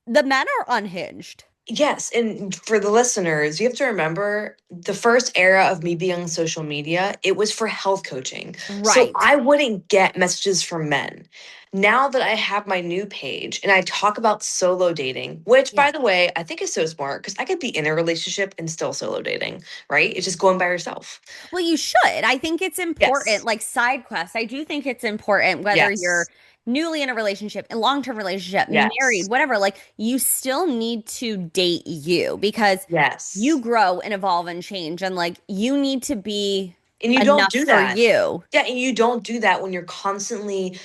the men are unhinged. Yes, and for the listeners, you have to remember the first era of me being on social media, it was for health coaching. So Right. I wouldn't get messages from men. Now that I have my new page and I talk about solo dating, which Yeah. by the way, I think is so smart because I could be in a relationship and still solo dating, right? It's just going by yourself. Well, you should. I think it's important, Yes. like side quests. I do think it's important whether you're Yes. newly in a relationship, a long-term relationship, married, Yes. whatever, like you still need to date you because you Yes. grow and evolve and change and like you need to be And you don't enough do for that. you. Yeah, and you don't do that when you're constantly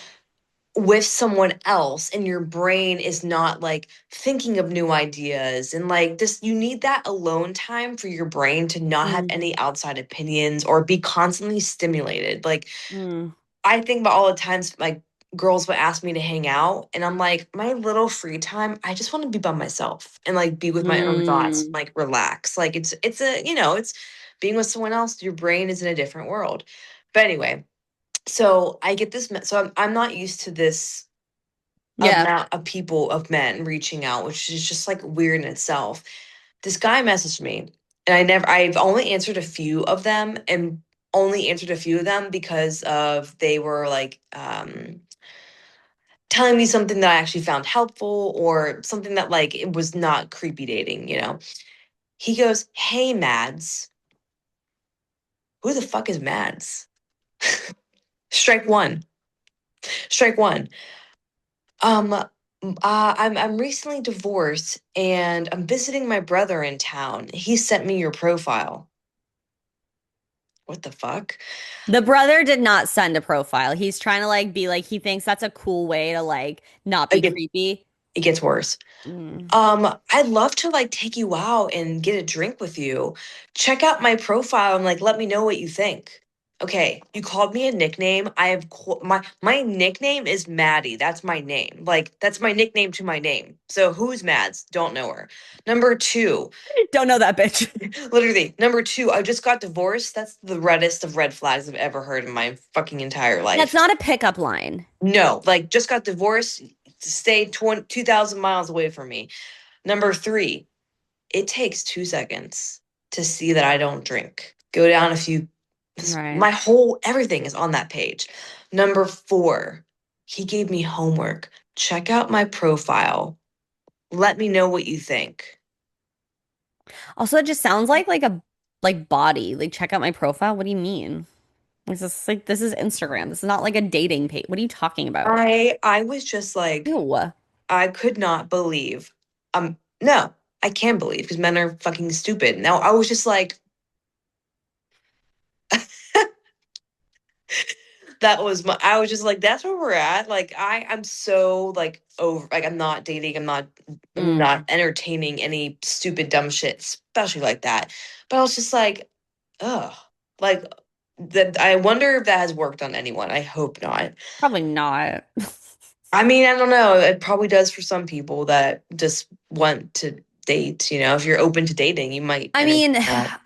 with someone else and your brain is not like thinking of new ideas and like this you need that alone time for your brain to not have Mm, any outside opinions or be constantly stimulated. Like mm, I think about all the times like girls would ask me to hang out and I'm like my little free time I just want to be by myself and like be with my own thoughts mm. like relax like it's a it's being with someone else, your brain is in a different world. But anyway, so I get this. So I'm not used to this Yeah. amount of people, of men reaching out, which is just like weird in itself. This guy messaged me, and I've only answered a few of them, and only answered a few of them because of they were like telling me something that I actually found helpful, or something that like it was not creepy dating, you know. He goes, "Hey Mads." Who the fuck is Mads? Strike one. Strike one. I'm recently divorced and I'm visiting my brother in town. He sent me your profile. What the fuck? The brother did not send a profile. He's trying to like be like he thinks that's a cool way to like not It be gets, creepy. it gets worse. Mm. I'd love to like take you out and get a drink with you. Check out my profile and like let me know what you think. Okay, you called me a nickname. My nickname is Maddie. That's my name. Like that's my nickname to my name. So who's Mads? Don't know her. Number two, Don't know that bitch. literally, number two, I just got divorced. That's the reddest of red flags I've ever heard in my fucking entire That's life. not a pickup line. No, like just got divorced. Stay 2,000 miles away from me. Number three, it takes 2 seconds to see that I don't drink. Go down a few. Right. My whole everything is on that page. Number four, he gave me homework. Check out my profile. Let me know what you think. Also, it just sounds like a like body. Like check out my profile. What do you mean? This is Instagram. This is not like a dating page. What are you talking about? I was just like, Ew. I could not believe. No, I can believe because men are fucking stupid. Now I was just like, that was my I was just like, that's where we're at. Like I'm so like over, like I'm not dating, I'm Mm. not entertaining any stupid dumb shit, especially like that. But I was just like, ugh. Like that, I wonder if that has worked on anyone. I hope not. Probably not. I mean, I don't know. It probably does for some people that just want to date, you know. If you're open to dating, you might I entertain mean, that.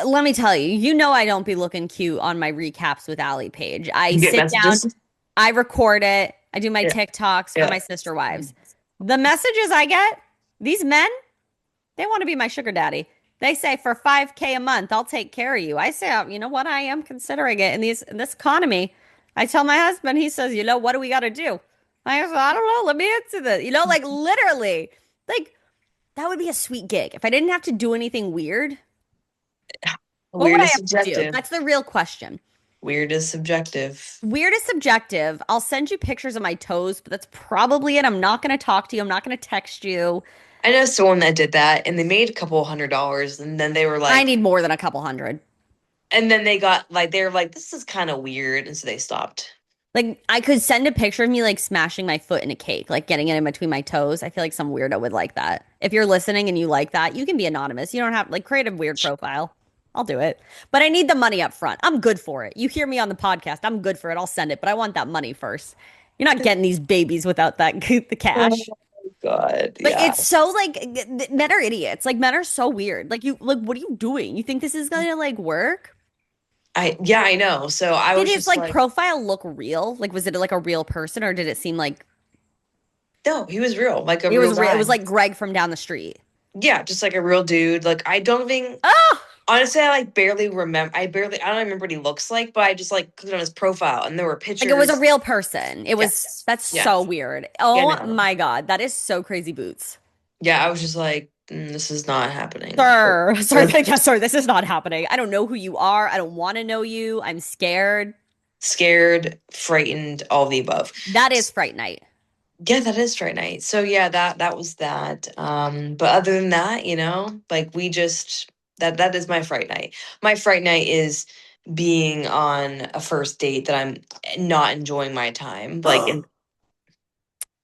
let me tell you, you know I don't be looking cute on my recaps with Ali page. I You get sit down, messages. I record it, I do my Yeah. TikToks for Yeah. my sister wives. The messages I get, these men, they want to be my sugar daddy. They say for 5K a month, I'll take care of you. I say, "Oh, you know what? I am considering it in this economy." I tell my husband, he says, "You know, what do we got to do?" I go, "I don't know. Let me answer this." You know, like literally, like that would be a sweet gig. If I didn't have to do anything weird, what would Weird I is have to do? subjective. That's the real question. Weird is subjective. Weird is subjective. I'll send you pictures of my toes, but that's probably it. I'm not going to talk to you. I'm not going to text you. I know someone that did that and they made a couple $100 and then they were I like, need more than a couple hundred. and then they got like, they were like, this is kind of weird. And so they stopped. Like I could send a picture of me like smashing my foot in a cake, like getting it in between my toes. I feel like some weirdo would like that. If you're listening and you like that, you can be anonymous. You don't have like create a weird profile. I'll do it. But I need the money up front. I'm good for it. You hear me on the podcast. I'm good for it. I'll send it, but I want that money first. You're not getting these babies without that the Oh cash. my God. Like Yeah. it's so like men are idiots. Like men are so weird. Like you like what are you doing? You think this is gonna like work? Yeah, I know. So I Did was his just like like, profile look real? Like was it like a real person or did it seem like no, he was real, like a it real was real? It guy. was like Greg from down the street. Yeah, just like a real dude. Like I don't even Oh, honestly, I like I don't remember what he looks like, but I just like clicked on his profile and there were like it was a pictures. real person. It was Yes. that's Yeah. so weird. Yeah, Oh no. my God, that is so crazy boots. Yeah, I was just like, this is not happening. Sir, sir, yes, sir, this is not happening. I don't know who you are. I don't want to know you. I'm scared. Scared, frightened, all the above. That is Fright Night. Yeah, that is Fright Night. So yeah, that was that. But other than that, like we just that is my Fright Night. My Fright Night is being on a first date that I'm not enjoying my time. Like, and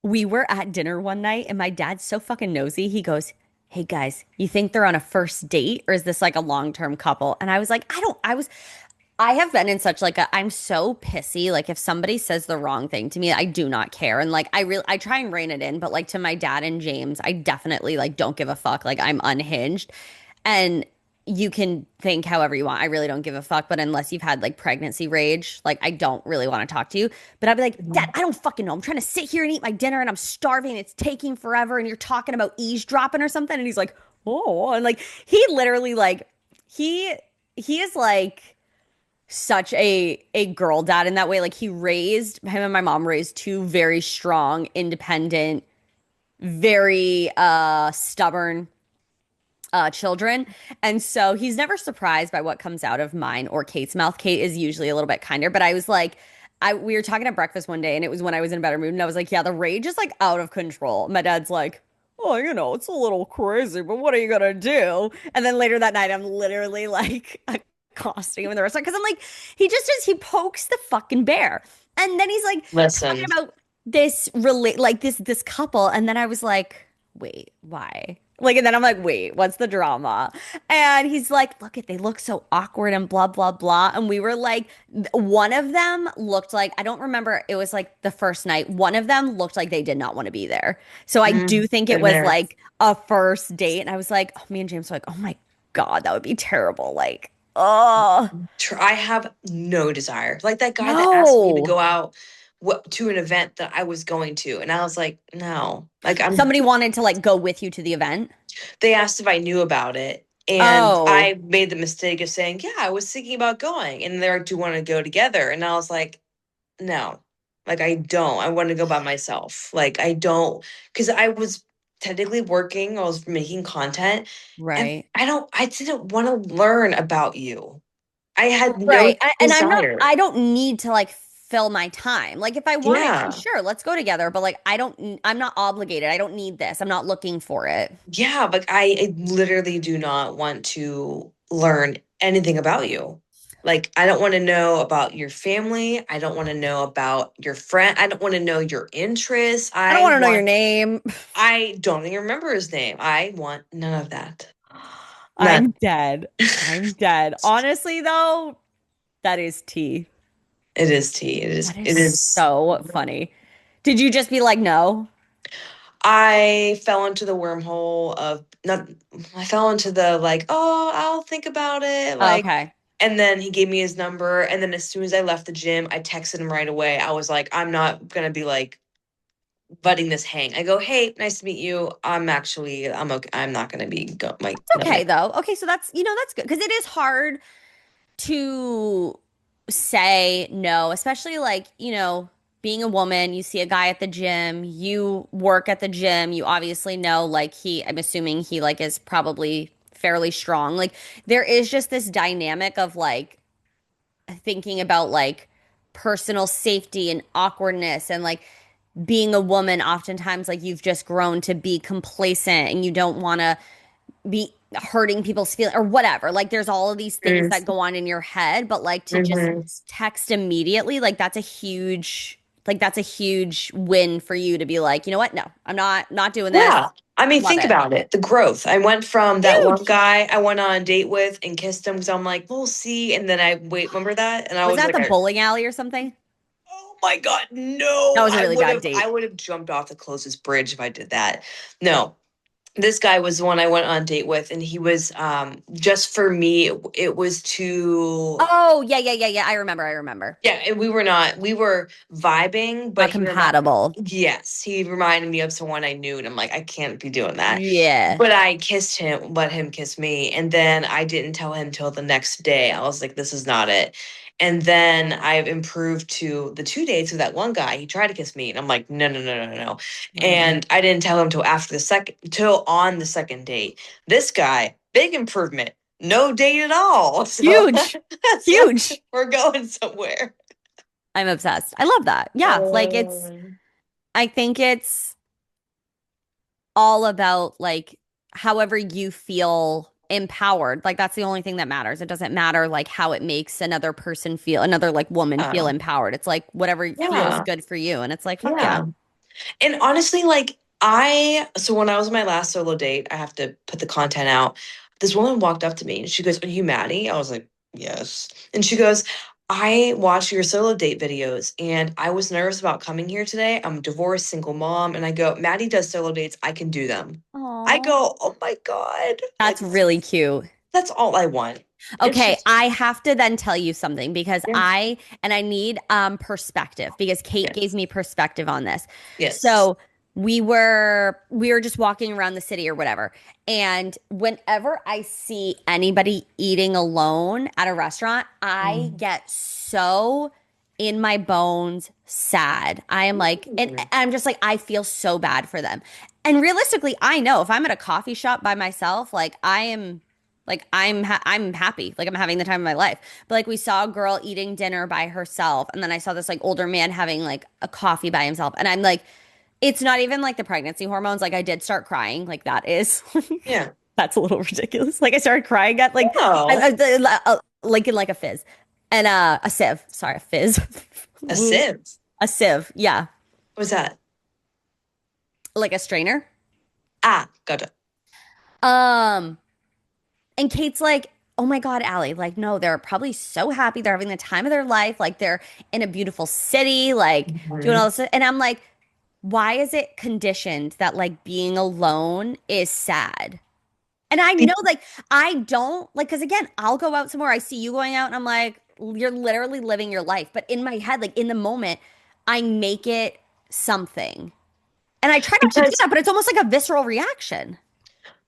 We were at dinner one night and my dad's so fucking nosy. He goes, "Hey guys, you think they're on a first date or is this like a long-term couple?" And I was like, I have been in such like a I'm so pissy. Like if somebody says the wrong thing to me, I do not care. And like I try and rein it in, but like to my dad and James, I definitely like don't give a fuck. Like I'm unhinged. And you can think however you want. I really don't give a fuck. But unless you've had like pregnancy rage, like I don't really want to talk to you. But I'd be like, Dad, Mhm. I don't fucking know. I'm trying to sit here and eat my dinner and I'm starving. It's taking forever. And you're talking about eavesdropping or something. And he's like, oh, and like he literally like he he is like such a girl dad in that way. Like he raised him and my mom raised two very strong, independent, very stubborn children. And so he's never surprised by what comes out of mine or Kate's mouth. Kate is usually a little bit kinder, but I was like, we were talking at breakfast one day and it was when I was in a better mood and I was like, yeah, the rage is like out of control. My dad's like, oh, it's a little crazy, but what are you gonna do? And then later that night, I'm literally like accosting him in the restaurant because I'm like, he pokes the fucking bear. And then he's like talking Listen, about this couple. And then I was like, wait, why? Like, and then I'm like, wait, what's the drama? And he's like, they look so awkward and blah, blah, blah. And we were like, one of them looked like, I don't remember, it was like the first night. One of them looked like they did not want to be there. So I do think it been was there. like a first date. And I was like, oh, me and James were like, oh my God, that would be terrible. Like, oh, I have no desire. Like that guy that asked me to no. go out to an event that I was going to, and I was like, no. Like Somebody wanted to like go with you to the event. they asked if I knew about it, and Oh, I made the mistake of saying, yeah, I was thinking about going, and they're like, do you want to go together? And I was like, no. Like I don't. I want to go by myself. Like I don't, because I was technically working. I was making content, and right. I didn't want to learn about you. I had no Right. And desire. I don't need to like fill my time. Like if I wanted to, Yeah. sure, let's go together. But like I'm not obligated. I don't need this. I'm not looking for it. Yeah, like I literally do not want to learn anything about you. Like I don't want to know about your family. I don't want to know about your friend. I don't want to know your interests. I don't want to know your name. I don't even remember his name. I want none of that. I'm None. dead. I'm dead. Honestly, though, that is tea. It is tea. It is That is it is so funny. Did you just be like, no? I fell into the wormhole of not I fell into the like, oh, I'll think about it. Oh, Like, okay. and then he gave me his number. And then as soon as I left the gym, I texted him right away. I was like, I'm not gonna be like letting this hang. I go, hey, nice to meet you. I'm okay. I'm not gonna be like It's no. okay, though. Okay, so that's good because it is hard to say no, especially like, being a woman, you see a guy at the gym, you work at the gym, you obviously know like I'm assuming he like is probably fairly strong. Like there is just this dynamic of like thinking about like personal safety and awkwardness and like being a woman oftentimes like you've just grown to be complacent and you don't want to be hurting people's feelings or whatever. Like there's all of these things that go on in your head, but like to just Mm-hmm. text immediately, like that's a huge win for you to be like, you know what? No, I'm not doing this. Yeah. I mean, Love think it. about it. The growth. I went from that one Huge. guy I went on a date with and kissed him because I'm like, we'll see. And then I wait, remember that? And I Was was that like, the bowling alley or something? oh my God, That no. was a really bad date. I would have jumped off the closest bridge if I did that. No. This guy was the one I went on a date with, and he was just for me, it was to Oh, yeah, yeah, yeah, yeah. I remember. I remember. yeah, and we were vibing, but Not compatible. yes, he reminded me of someone I knew, and I'm like, I can't be doing that. Yeah. But I kissed him, let him kiss me, and then I didn't tell him till the next day. I was like, this is not it. And then I've improved to the 2 dates with that one guy. He tried to kiss me, and I'm like, no, no, no, no, no. Right. And I didn't tell him till on the second date. This guy, big improvement. No date at all. So, Huge. so Huge. we're going somewhere. I'm obsessed. I love that. Yeah. Like Um, I think it's all about like however you feel empowered. Like that's the only thing that matters. It doesn't matter like how it makes another like woman feel uh, empowered. It's like whatever feels yeah, good for you. And it's like, fuck yeah. yeah. And honestly, like so when I was on my last solo date, I have to put the content out. This woman walked up to me and she goes, "Are you Maddie?" I was like, "Yes." And she goes, "I watch your solo date videos and I was nervous about coming here today. I'm a divorced single mom." And I go, "Maddie does solo dates. I can do them." I Oh, go, "Oh my God. Like that's really cute. That's all I want. It's Okay, just I have to then tell you something because yeah, I need perspective because Kate gave yes, me perspective on this. yes. So we were just walking around the city or whatever. And whenever I see anybody eating alone at a restaurant, I Mm. get so in my bones sad. I am like, and Mm. I'm just like, I feel so bad for them. And realistically, I know if I'm at a coffee shop by myself, like I'm happy. Like I'm having the time of my life. But like we saw a girl eating dinner by herself and then I saw this like older man having like a coffee by himself and I'm like it's not even like the pregnancy hormones. Like I did start crying. Like that is Yeah. that's a little ridiculous. Like I started crying at like Oh, like in like a fizz. And a sieve. Sorry, a fizz. a Woo. sieve. A sieve. Yeah. What was that? Like a strainer. Ah, gotcha. Um And Kate's like, oh my God, Allie, like, no, they're probably so happy. They're having the time of their life. Like, they're in a beautiful city, like, doing all Mhm. this. And I'm like, why is it conditioned that, like, being alone is sad? And I know, Be- like, I don't, like, because again, I'll go out somewhere, I see you going out, and I'm like, you're literally living your life. But in my head, like, in the moment, I make it something. And I try not to do Because that, but it's almost like a visceral reaction.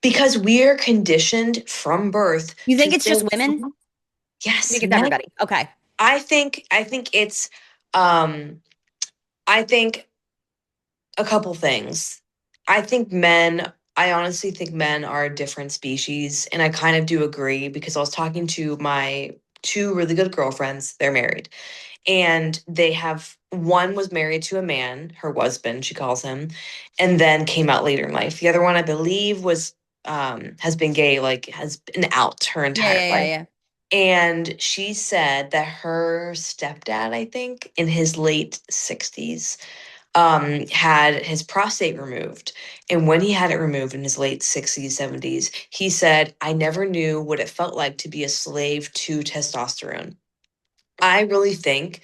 because we're conditioned from birth You to think it's just think, women? You yes, think it's men. everybody? Okay. I think it's um I think a couple things. I honestly think men are a different species, and I kind of do agree because I was talking to my two really good girlfriends. They're married, and they have one was married to a man, her husband, she calls him, and then came out later in life. The other one, I believe, was has been gay, like has been out her Yeah, entire yeah, yeah, life. yeah. And she said that her stepdad, I think, in his late 60s, had his prostate removed. And when he had it removed in his late 60s, 70s, he said, I never knew what it felt like to be a slave to testosterone. I really think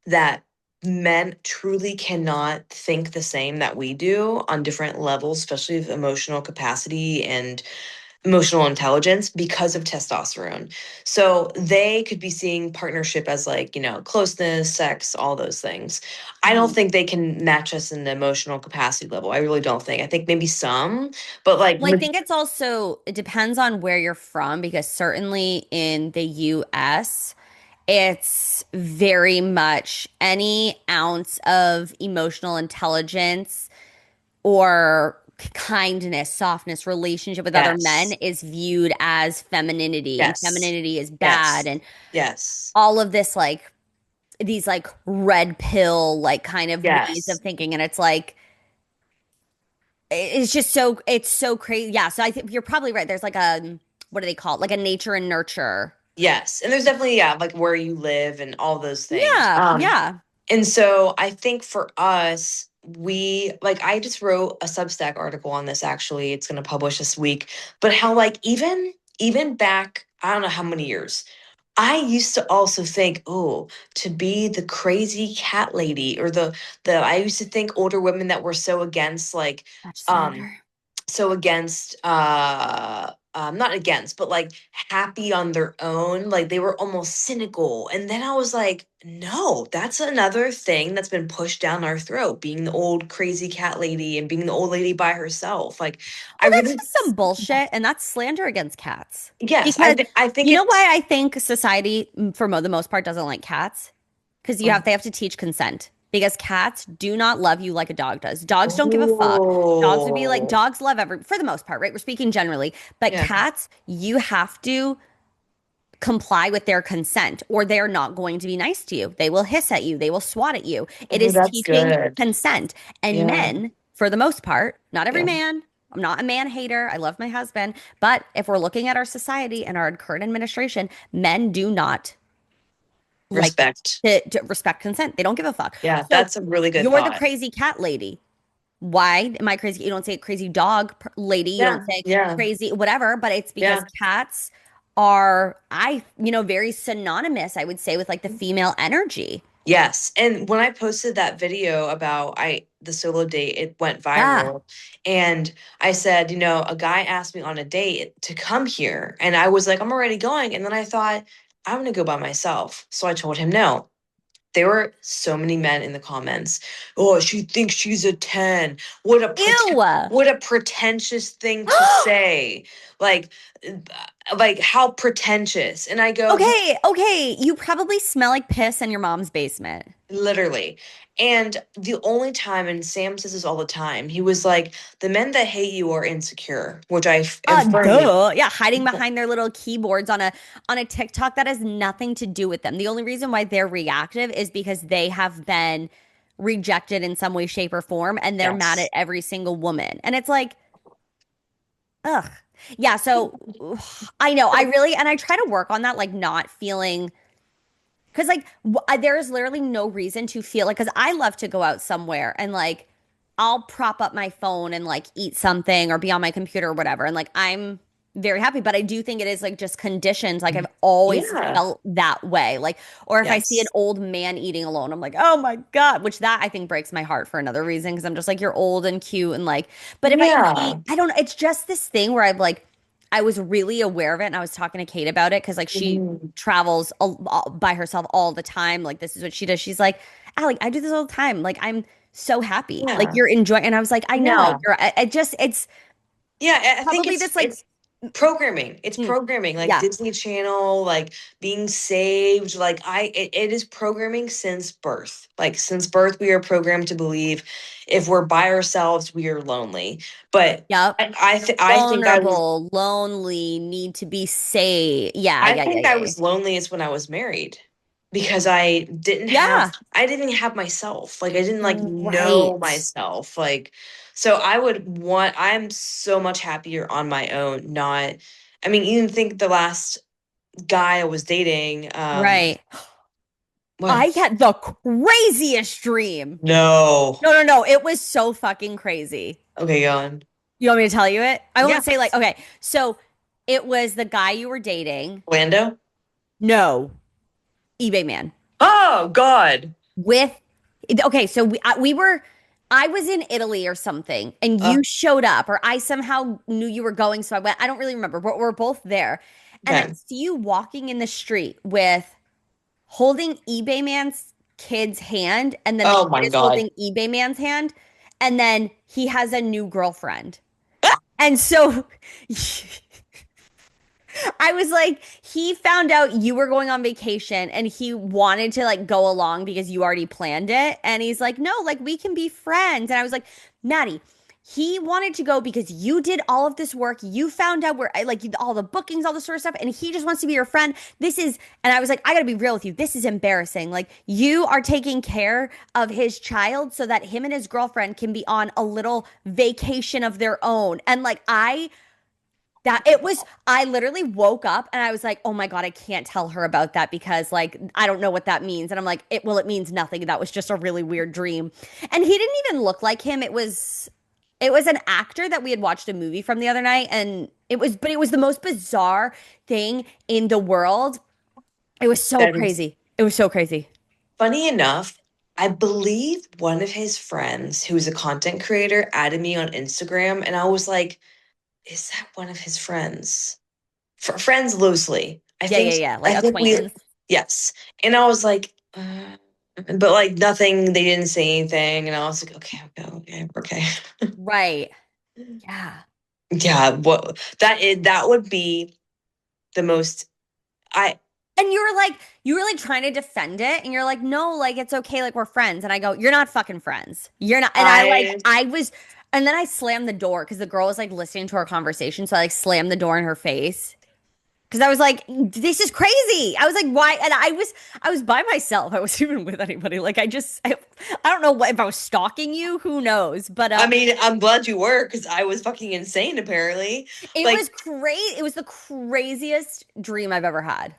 that men truly cannot think the same that we do on different levels, especially of emotional capacity and emotional intelligence because of testosterone. So they could be seeing partnership as like, closeness, sex, all those things. I don't Mhm. think they can match us in the emotional capacity level. I really don't think. I think maybe some, but like, Well, I think it's also, it depends on where you're from because certainly in the US, it's very much any ounce of emotional intelligence or kindness, softness, relationship with other men yes, is viewed as femininity and yes, femininity is bad yes, and yes, all of this like these like red pill like kind of ways of yes, thinking and it's like it's just so it's so crazy. Yeah, so I think you're probably right. There's like a what do they call it? Like a nature and nurture. yes. And there's definitely, yeah, like where you live and all those things. Yeah, yeah. And so I think for us, we like I just wrote a Substack article on this actually. It's going to publish this week. But how like even back, I don't know how many years. I used to also think, oh, to be the crazy cat lady or the I used to think older women that were so against like Such um slander. so against not against but like happy on their own, like they were almost cynical. And then I was like, no, that's another thing that's been pushed down our throat, being the old crazy cat lady and being the old lady by herself. Like I Well, that's really, just some bullshit, and that's slander against cats. yes, Because I think you know why it's I think society, for the most part, doesn't like cats? Because they have to teach consent. Because cats do not love you like a dog does. Dogs don't give a fuck. Dogs would be like oh dogs love for the most part, right? We're speaking generally, but yeah, cats, you have to comply with their consent or they're not going to be nice to you. They will hiss at you, they will swat at you. It oh, is that's teaching good. consent. And Yeah, men, for the most part, not every yeah, man, I'm not a man hater. I love my husband. But if we're looking at our society and our current administration, men do not like respect. to respect consent. They don't give a fuck. Yeah, So that's a really good you're the thought. crazy cat lady. Why am I crazy? You don't say crazy dog lady. You don't Yeah, say yeah, crazy whatever, but it's because yeah. cats are very synonymous, I would say, with like the female energy. Yes. And when I posted that video about the solo date, it went Yeah. viral. And I said, a guy asked me on a date to come here. And I was like, I'm already going. And then I thought, I'm gonna go by myself. So I told him no. There were so many men in the comments. Oh, she thinks she's a 10. Ew. What a pretentious thing to say. Like how pretentious. And I go, Okay, okay. You probably smell like piss in your mom's basement. literally. And the only time, and Sam says this all the time, he was like, the men that hate you are insecure, which am firmly. Duh. Yeah, hiding behind their little keyboards on a TikTok that has nothing to do with them. The only reason why they're reactive is because they have been rejected in some way, shape, or form, and they're mad at Yes. every single woman. And it's like, ugh. Yeah, so I know. I try to work on that, like not feeling because like there is literally no reason to feel like because I love to go out somewhere and like I'll prop up my phone and like eat something or be on my computer or whatever. And like I'm very happy, but I do think it is like just conditions. Like I've always Yeah. felt that way. Like, or if I see an Yes. old man eating alone, I'm like, oh my God, which that I think breaks my heart for another reason. Cause I'm just like, you're old and cute and like, but if I see, Yeah. I don't know, it's just this thing where I've like, I was really aware of it and I was talking to Kate about it because like she Mhm. travels by herself all the time. Like this is what she does. She's like, Alec, I do this all the time. Like I'm so happy. Like Yeah. you're enjoying. And I was like, I know Yeah. you're. I just it's Yeah. I think probably it's this like it's programming. It's mm, programming, like yeah, Disney Channel, like being saved. Like it is programming since birth. Like since birth, we are programmed to believe if we're by ourselves, we are lonely. But yep. I think Vulnerable, lonely, need to be saved. Yeah, I yeah, yeah, think I yeah, yeah. was loneliest when I was married because Yeah, I didn't have myself. Like I didn't like know right. myself. Like so I'm so much happier on my own, not I mean, even think the last guy I was dating, Right. what? I had the craziest dream. No. No, no, no. It was so fucking crazy. Okay, go on. You want me to tell you it? I Yeah. won't say like, okay. So it was the guy you were dating. Lando? No, eBay man. Oh God. With okay, so we were I was in Italy or something and Uh, you showed up or I somehow knew you were going so I went. I don't really remember, but we're both there. And I okay. see you walking in the street with holding eBay man's kid's hand and then the Oh kid my is God. holding eBay man's hand and then he has a new girlfriend. And so I was like, he found out you were going on vacation and he wanted to like go along because you already planned it. And he's like, no, like we can be friends. And I was like, Maddie, he wanted to go because you did all of this work. You found out where like all the bookings, all this sort of stuff, and he just wants to be your friend. This is, and I was like, I gotta be real with you. This is embarrassing. Like you are taking care of his child so that him and his girlfriend can be on a little vacation of their own. And like that it was I literally woke up and I was like, "Oh my God, I can't tell her about that because like I don't know what that means." And I'm like, it means nothing. That was just a really weird dream." And he didn't even look like him. It was an actor that we had watched a movie from the other night and it was the most bizarre thing in the world. It was so That is crazy. It was so crazy. funny enough. I believe one of his friends, who is a content creator, added me on Instagram, and I was like, "Is that one of his friends?" Friends loosely. Yeah, yeah, yeah. Like I think we acquaintance. yes. And I was like, but like nothing. They didn't say anything, and I was like, okay, okay, okay. Right. Yeah. Yeah, what that would be the most. I And you were like trying to defend it, and you're like, no, like it's okay, like we're friends. And I go, you're not fucking friends. You're not. And I I was, and then I slammed the door because the girl was like listening to our conversation. So I like slammed the door in her face because I was like, this is crazy. I was like, why? And I was by myself. I wasn't even with anybody. Like I don't know what if I was stalking you. Who knows? But I mean, I'm glad you were because I was fucking insane. Apparently, it like was great. It was the craziest dream I've ever had.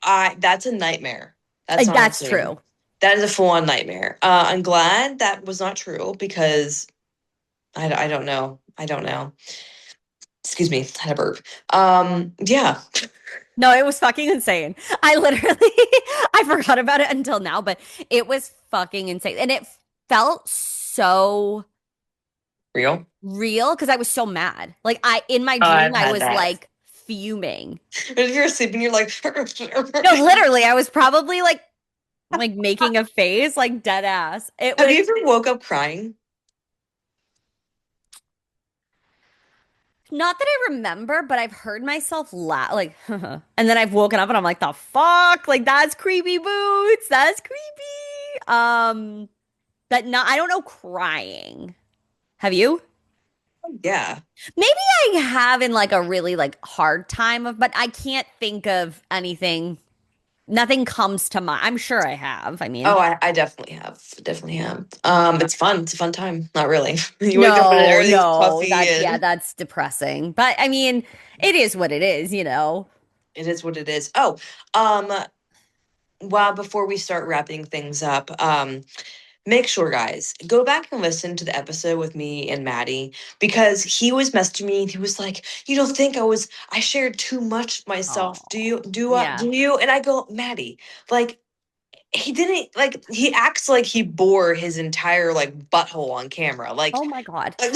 I that's a nightmare. That's That's honestly true. that is a full on nightmare. I'm glad that was not true because I don't know. I don't know. Excuse me, I had a burp. Yeah. No, it was fucking insane. I literally, I forgot about it until now, but it was fucking insane. And it felt so Real? real because I was so mad. Like in my Oh, dream, I've I had was that. like fuming. And if you're sleeping, you're like, No, literally, I was probably like making a face, like dead ass. It have you was ever woke up crying? not that I remember, but I've heard myself laugh, like, and then I've woken up and I'm like, the fuck, like that's creepy boots, that's creepy. But not, I don't know, crying. Have you? Yeah. Maybe I have in like a really like hard time of, but I can't think of anything. Nothing comes to mind. I'm sure I have. I Oh, mean, I definitely have. Definitely have. It's fun. It's a fun time. Not really. You wake up and no, everything's no, puffy that's yeah, and that's depressing. But I mean, it is what it is, you know. it is what it is. Oh, um, well, before we start wrapping things up, make sure, guys, go back and listen to the episode with me and Maddie because he was messaging me and he was like, "You don't think I shared too much of Oh, myself? Do yeah. you?" And I go, "Maddie, like he didn't like he acts like he bore his entire like butthole on camera. Like Oh my God. But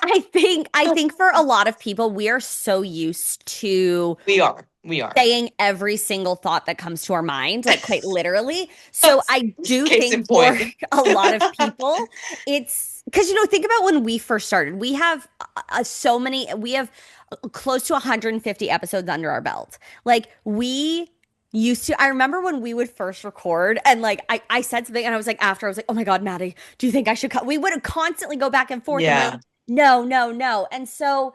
I think for a lot of people, we are so used to we are. We are. saying every single thought that comes to our mind, like quite literally. So I do Case think in for point. a lot of people, it's because, think about when we first started. We have we have close to 150 episodes under our belt. Like I remember when we would first record and like I said something and I was like, after I was like, oh my God, Maddie, do you think I should cut? We would constantly go back and forth and we're like, Yeah. no, no, no. And so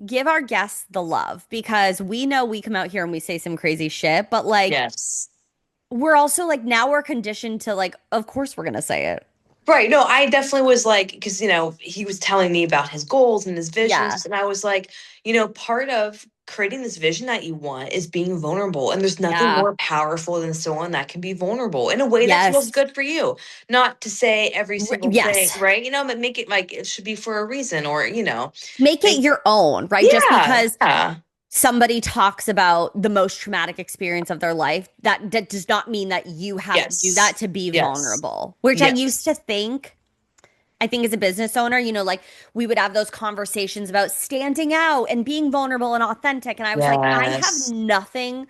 give our guests the love because we know we come out here and we say some crazy shit, but like Yes. we're also like now we're conditioned to like, of course we're gonna say it. Right. No, I definitely was like, because, he was telling me about his goals and his Yeah. visions. And I was like, part of creating this vision that you want is being vulnerable. And there's nothing Yeah. more powerful than someone that can be vulnerable in a way that feels Yes. good for you. Not to say every single thing, Yes. right? But make it like it should be for a reason or, Make it make, your own, right? Just yeah. because Yeah. somebody talks about the most traumatic experience of their life, that does not mean that you have to do Yes. that to be Yes. vulnerable, which I used Yes. to think. I think as a business owner, like we would have those conversations about standing out and being vulnerable and authentic. And I was like, I have Yes. nothing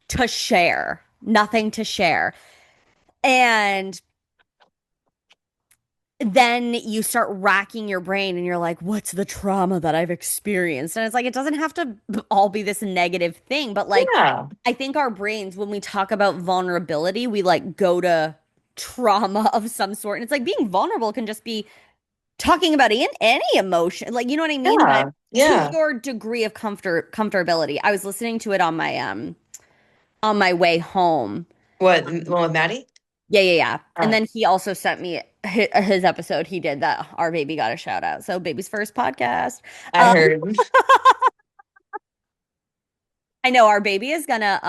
to share, nothing to share. And then you start racking your brain and you're like, what's the trauma that I've experienced? And it's like, it doesn't have to all be this negative thing. But like, Yeah. I think our brains, when we talk about vulnerability, we like go to trauma of some sort. And it's like being vulnerable can just be talking about any emotion, like you know what I mean, but Yeah. to Yeah. your degree of comfortability. I was listening to it on my way home. What, the one with Maddie? Yeah, yeah, yeah. And Oh, then he also sent me his episode he did that our baby got a shout out. So baby's first podcast. I Um, heard. I know our baby is gonna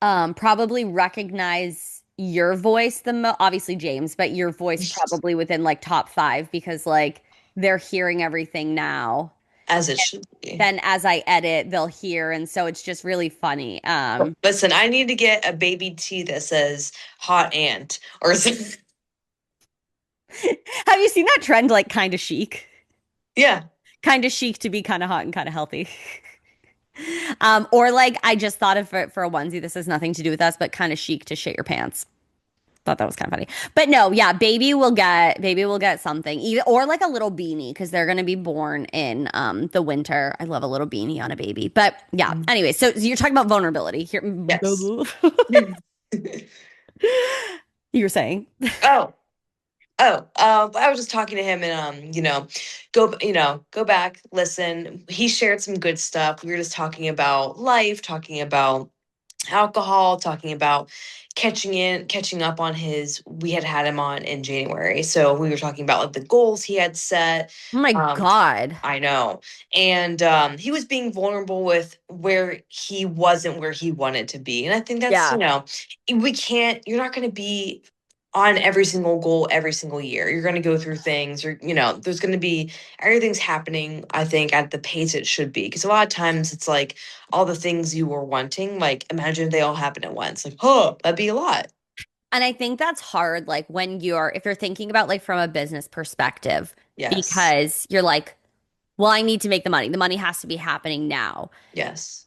probably recognize your voice obviously James, but your voice probably within like top five because like they're hearing everything now. As it should be. Then as I edit, they'll hear. And so it's just really funny. Listen, I need to get a baby tee that says hot ant or something. Have you seen that trend like kind of chic? Yeah. Kind of chic to be kind of hot and kind of healthy. Or like I just thought of it for a onesie. This has nothing to do with us, but kind of chic to shit your pants. Thought that was kind of funny. But no, yeah, baby will get something. Even or like a little beanie because they're gonna be born in the winter. I love a little beanie on a baby. But yeah, anyway, so you're talking about vulnerability here. Yes. You were saying. Oh, I was just talking to him and go back, listen. He shared some good stuff. We were just talking about life, talking about alcohol, talking about catching up on his we had him on in January. So we were talking about like the goals he had set. Oh my Um God. I know. And he was being vulnerable with where he wasn't where he wanted to be. And I think that's, Yeah. we can't you're not going to be on every single goal every single year. You're going to go through things, or, there's going to be everything's happening, I think, at the pace it should be. Because a lot of times it's like all the things you were wanting, like imagine if they all happen at once. Like, oh, that'd be a lot. And I think that's hard, like when if you're thinking about like from a business perspective, Yes. because you're like, well, I need to make the money. The money has to be happening now. Yes.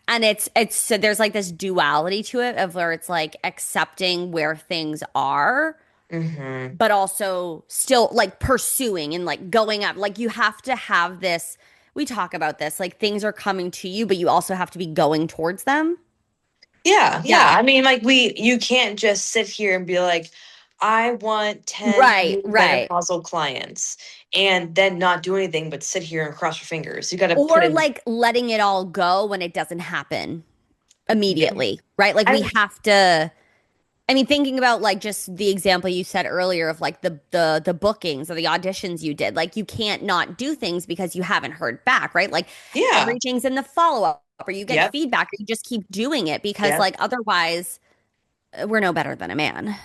And it's so there's like this duality to it of where it's like accepting where things are, Mm-hmm. but also still like pursuing and like going up. Like you have to have this, we talk about this, like things are coming to you, but you also have to be going towards them. Yeah, yeah. Yeah. I mean, like you can't just sit here and be like, I want 10 Right, new right. menopausal clients and then not do anything but sit here and cross your fingers. You got to put Or in, like letting it all go when it doesn't happen yeah. immediately, right? Like we I, have to, I mean, thinking about like just the example you said earlier of like the bookings or the auditions you did, like you can't not do things because you haven't heard back, right? Like yeah. everything's in the follow-up or you get Yep. feedback or you just keep doing it because Yep. like otherwise we're no better than a man.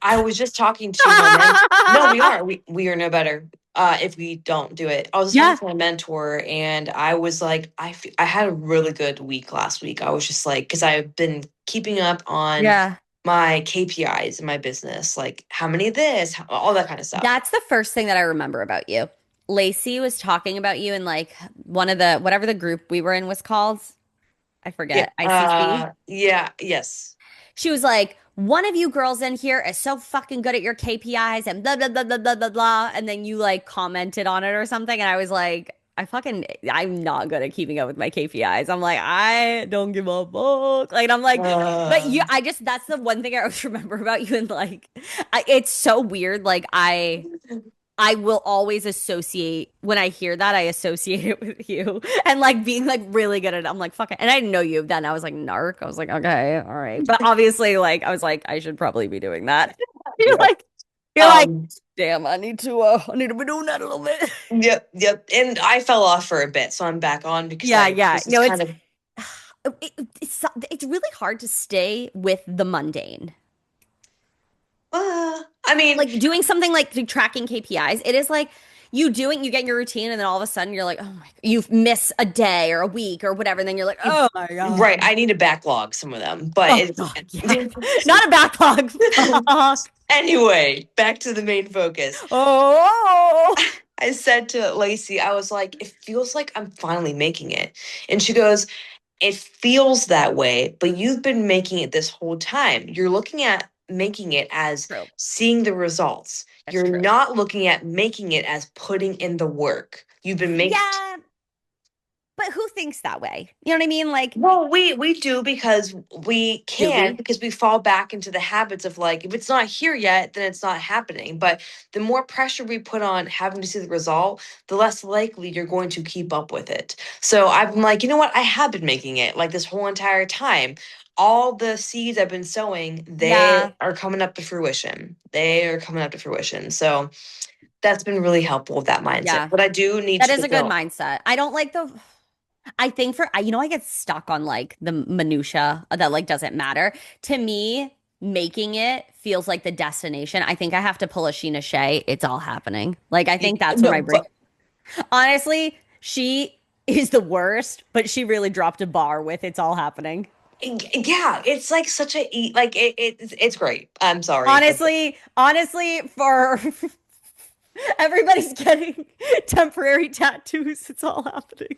I was just talking to my mentor. No, we are. We are no better if we don't do it. I was just talking Yeah. to my mentor, and I was like, I had a really good week last week. I was just like, because I've been keeping up on Yeah. my KPIs in my business, like how many of this, all that kind of stuff. That's the first thing that I remember about you. Lacey was talking about you in like one of the whatever the group we were in was called. I Yeah. forget. ICC. Yeah. Yes. She was like, one of you girls in here is so fucking good at your KPIs and blah, blah, blah, blah, blah, blah, blah. And then you like commented on it or something. And I was like, I'm not good at keeping up with my KPIs. I'm like, I don't give a fuck. Like, I'm like, but Uh, that's the one thing I always remember about you. And like, it's so weird. Like, I will always associate when I hear that, I associate it with you and like being like really good at it. I'm like, fuck it. And I didn't know you then. I was like, narc. I was like, okay, all right. But obviously, like, I was like, I should probably be doing that. You're yep. like, you're like, Um, damn, I need to be doing that a little bit. yep. Yep. And I fell off for a bit, so I'm back on because Yeah, I yeah. this is No, kind of it's really hard to stay with the mundane. I mean, Like doing something like tracking KPIs, it is like you get your routine, and then all of a sudden you're like, oh my, you miss a day or a week or whatever, and then you're like, oh my God. right. I need to backlog some of them, but Oh it's God, yeah. Not a backlog. Fuck. anyway, back to the main focus. Oh. I said to Lacey, I was like, it feels like I'm finally making it. And she goes, it feels that way, but you've been making it this whole time. You're looking at making it as True. seeing the results. That's You're true. not looking at making it as putting in the work. You've been making. Yeah, but who thinks that way? You know what I mean? Like, Well, we do because we do can, we? because we fall back into the habits of like, if it's not here yet, then it's not happening. But the more pressure we put on having to see the result, the less likely you're going to keep up with it. So I'm like, you know what? I have been making it like this whole entire time. All the seeds I've been sowing, they Yeah, are coming up to fruition. They are coming up to fruition. So that's been really helpful with that mindset. yeah. But I do need That to is get a good going. mindset. I don't like the I think I get stuck on like the minutia that like doesn't matter. To me, making it feels like the destination. I think I have to pull a Sheena Shea. It's all happening. Like I think that's where No, my brain. Honestly, she is the worst, but she really dropped a bar with it's all happening. yeah, it's like such a like it's great. I'm sorry, but Honestly, for everybody's getting temporary tattoos. It's all happening.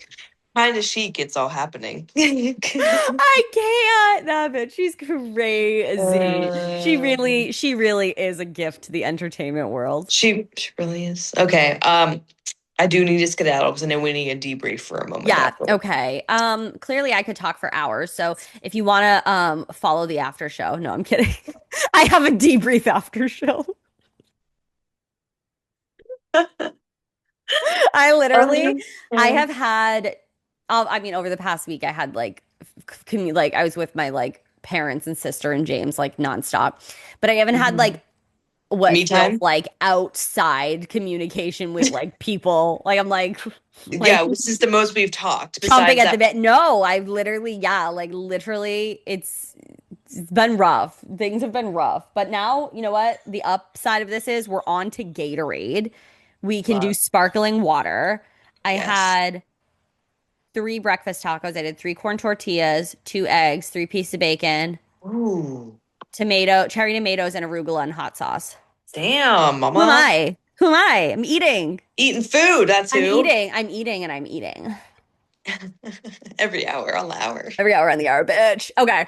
kind of chic. It's all happening. I can't. That bitch, she's crazy. Um, She really is a gift to the entertainment world. she really is. Okay. I do need to skedaddle because I know we need a debrief for a moment Yeah, after. okay. Clearly I could talk for hours. So if you want to follow the after show. No, I'm kidding. I have a debrief after show. I literally I Yeah. have had I mean over the past week I had like like I was with my like parents and sister and James like nonstop. But I haven't had Mhm. like what Me feels time. like outside communication with like people. Like I'm like like Yeah, this is the most we've talked. chomping Besides at the that, bit. No, I've literally, yeah, like literally it's It's been rough. Things have been rough. But now, you know what? The upside of this is we're on to Gatorade. We can do Love. sparkling water. I Yes. had three breakfast tacos. I did three corn tortillas, two eggs, three pieces of bacon, Ooh. cherry tomatoes, and arugula and hot sauce. Damn, Who am mama. I? Who am I? I'm eating. Eating food, that's I'm who. eating. I'm eating and I'm eating. Every hour on the hour. Every hour on the hour, bitch. Okay.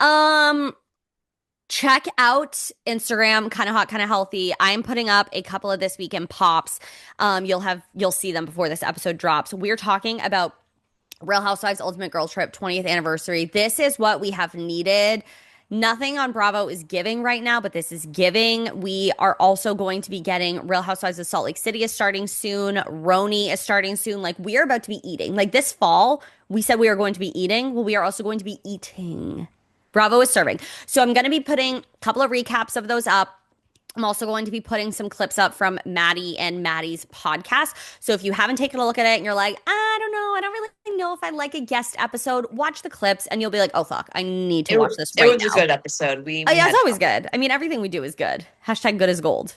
Um, check out Instagram, kind of hot, kind of healthy. I'm putting up a couple of this weekend pops. You'll see them before this episode drops. We're talking about Real Housewives Ultimate Girl Trip 20th anniversary. This is what we have needed. Nothing on Bravo is giving right now, but this is giving. We are also going to be getting Real Housewives of Salt Lake City is starting soon. Roni is starting soon. Like we are about to be eating. Like this fall, we said we are going to be eating. Well, we are also going to be eating. Bravo is serving. So I'm going to be putting a couple of recaps of those up. I'm also going to be putting some clips up from Maddy and Maddy's podcast. So if you haven't taken a look at it and you're like, I don't know, I don't really know if I like a guest episode, watch the clips and you'll be like, oh fuck, I need to It watch was this it right was a now. good episode. We Oh we yeah, it's had always fun. good. I mean, everything we do is good. Hashtag good as gold.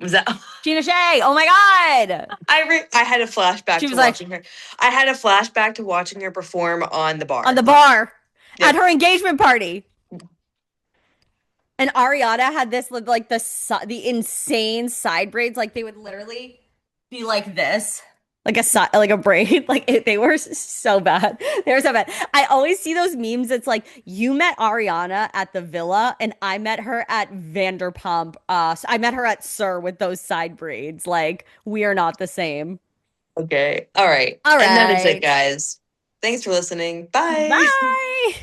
Was that Gina Shay, oh my God. I had a flashback She to was like watching her. I had a flashback to watching her perform on the on the bar. bar at Yep. her engagement party. And Ariana had this like the insane side braids, like they would literally be like this, like a braid. They were so bad. They were so bad. I always see those memes. It's like you met Ariana at the villa, and I met her at Vanderpump. I met her at Sir with those side braids. Like we are not the same. Okay. All right. All And that is it, right. guys. Thanks for listening. Bye. Bye.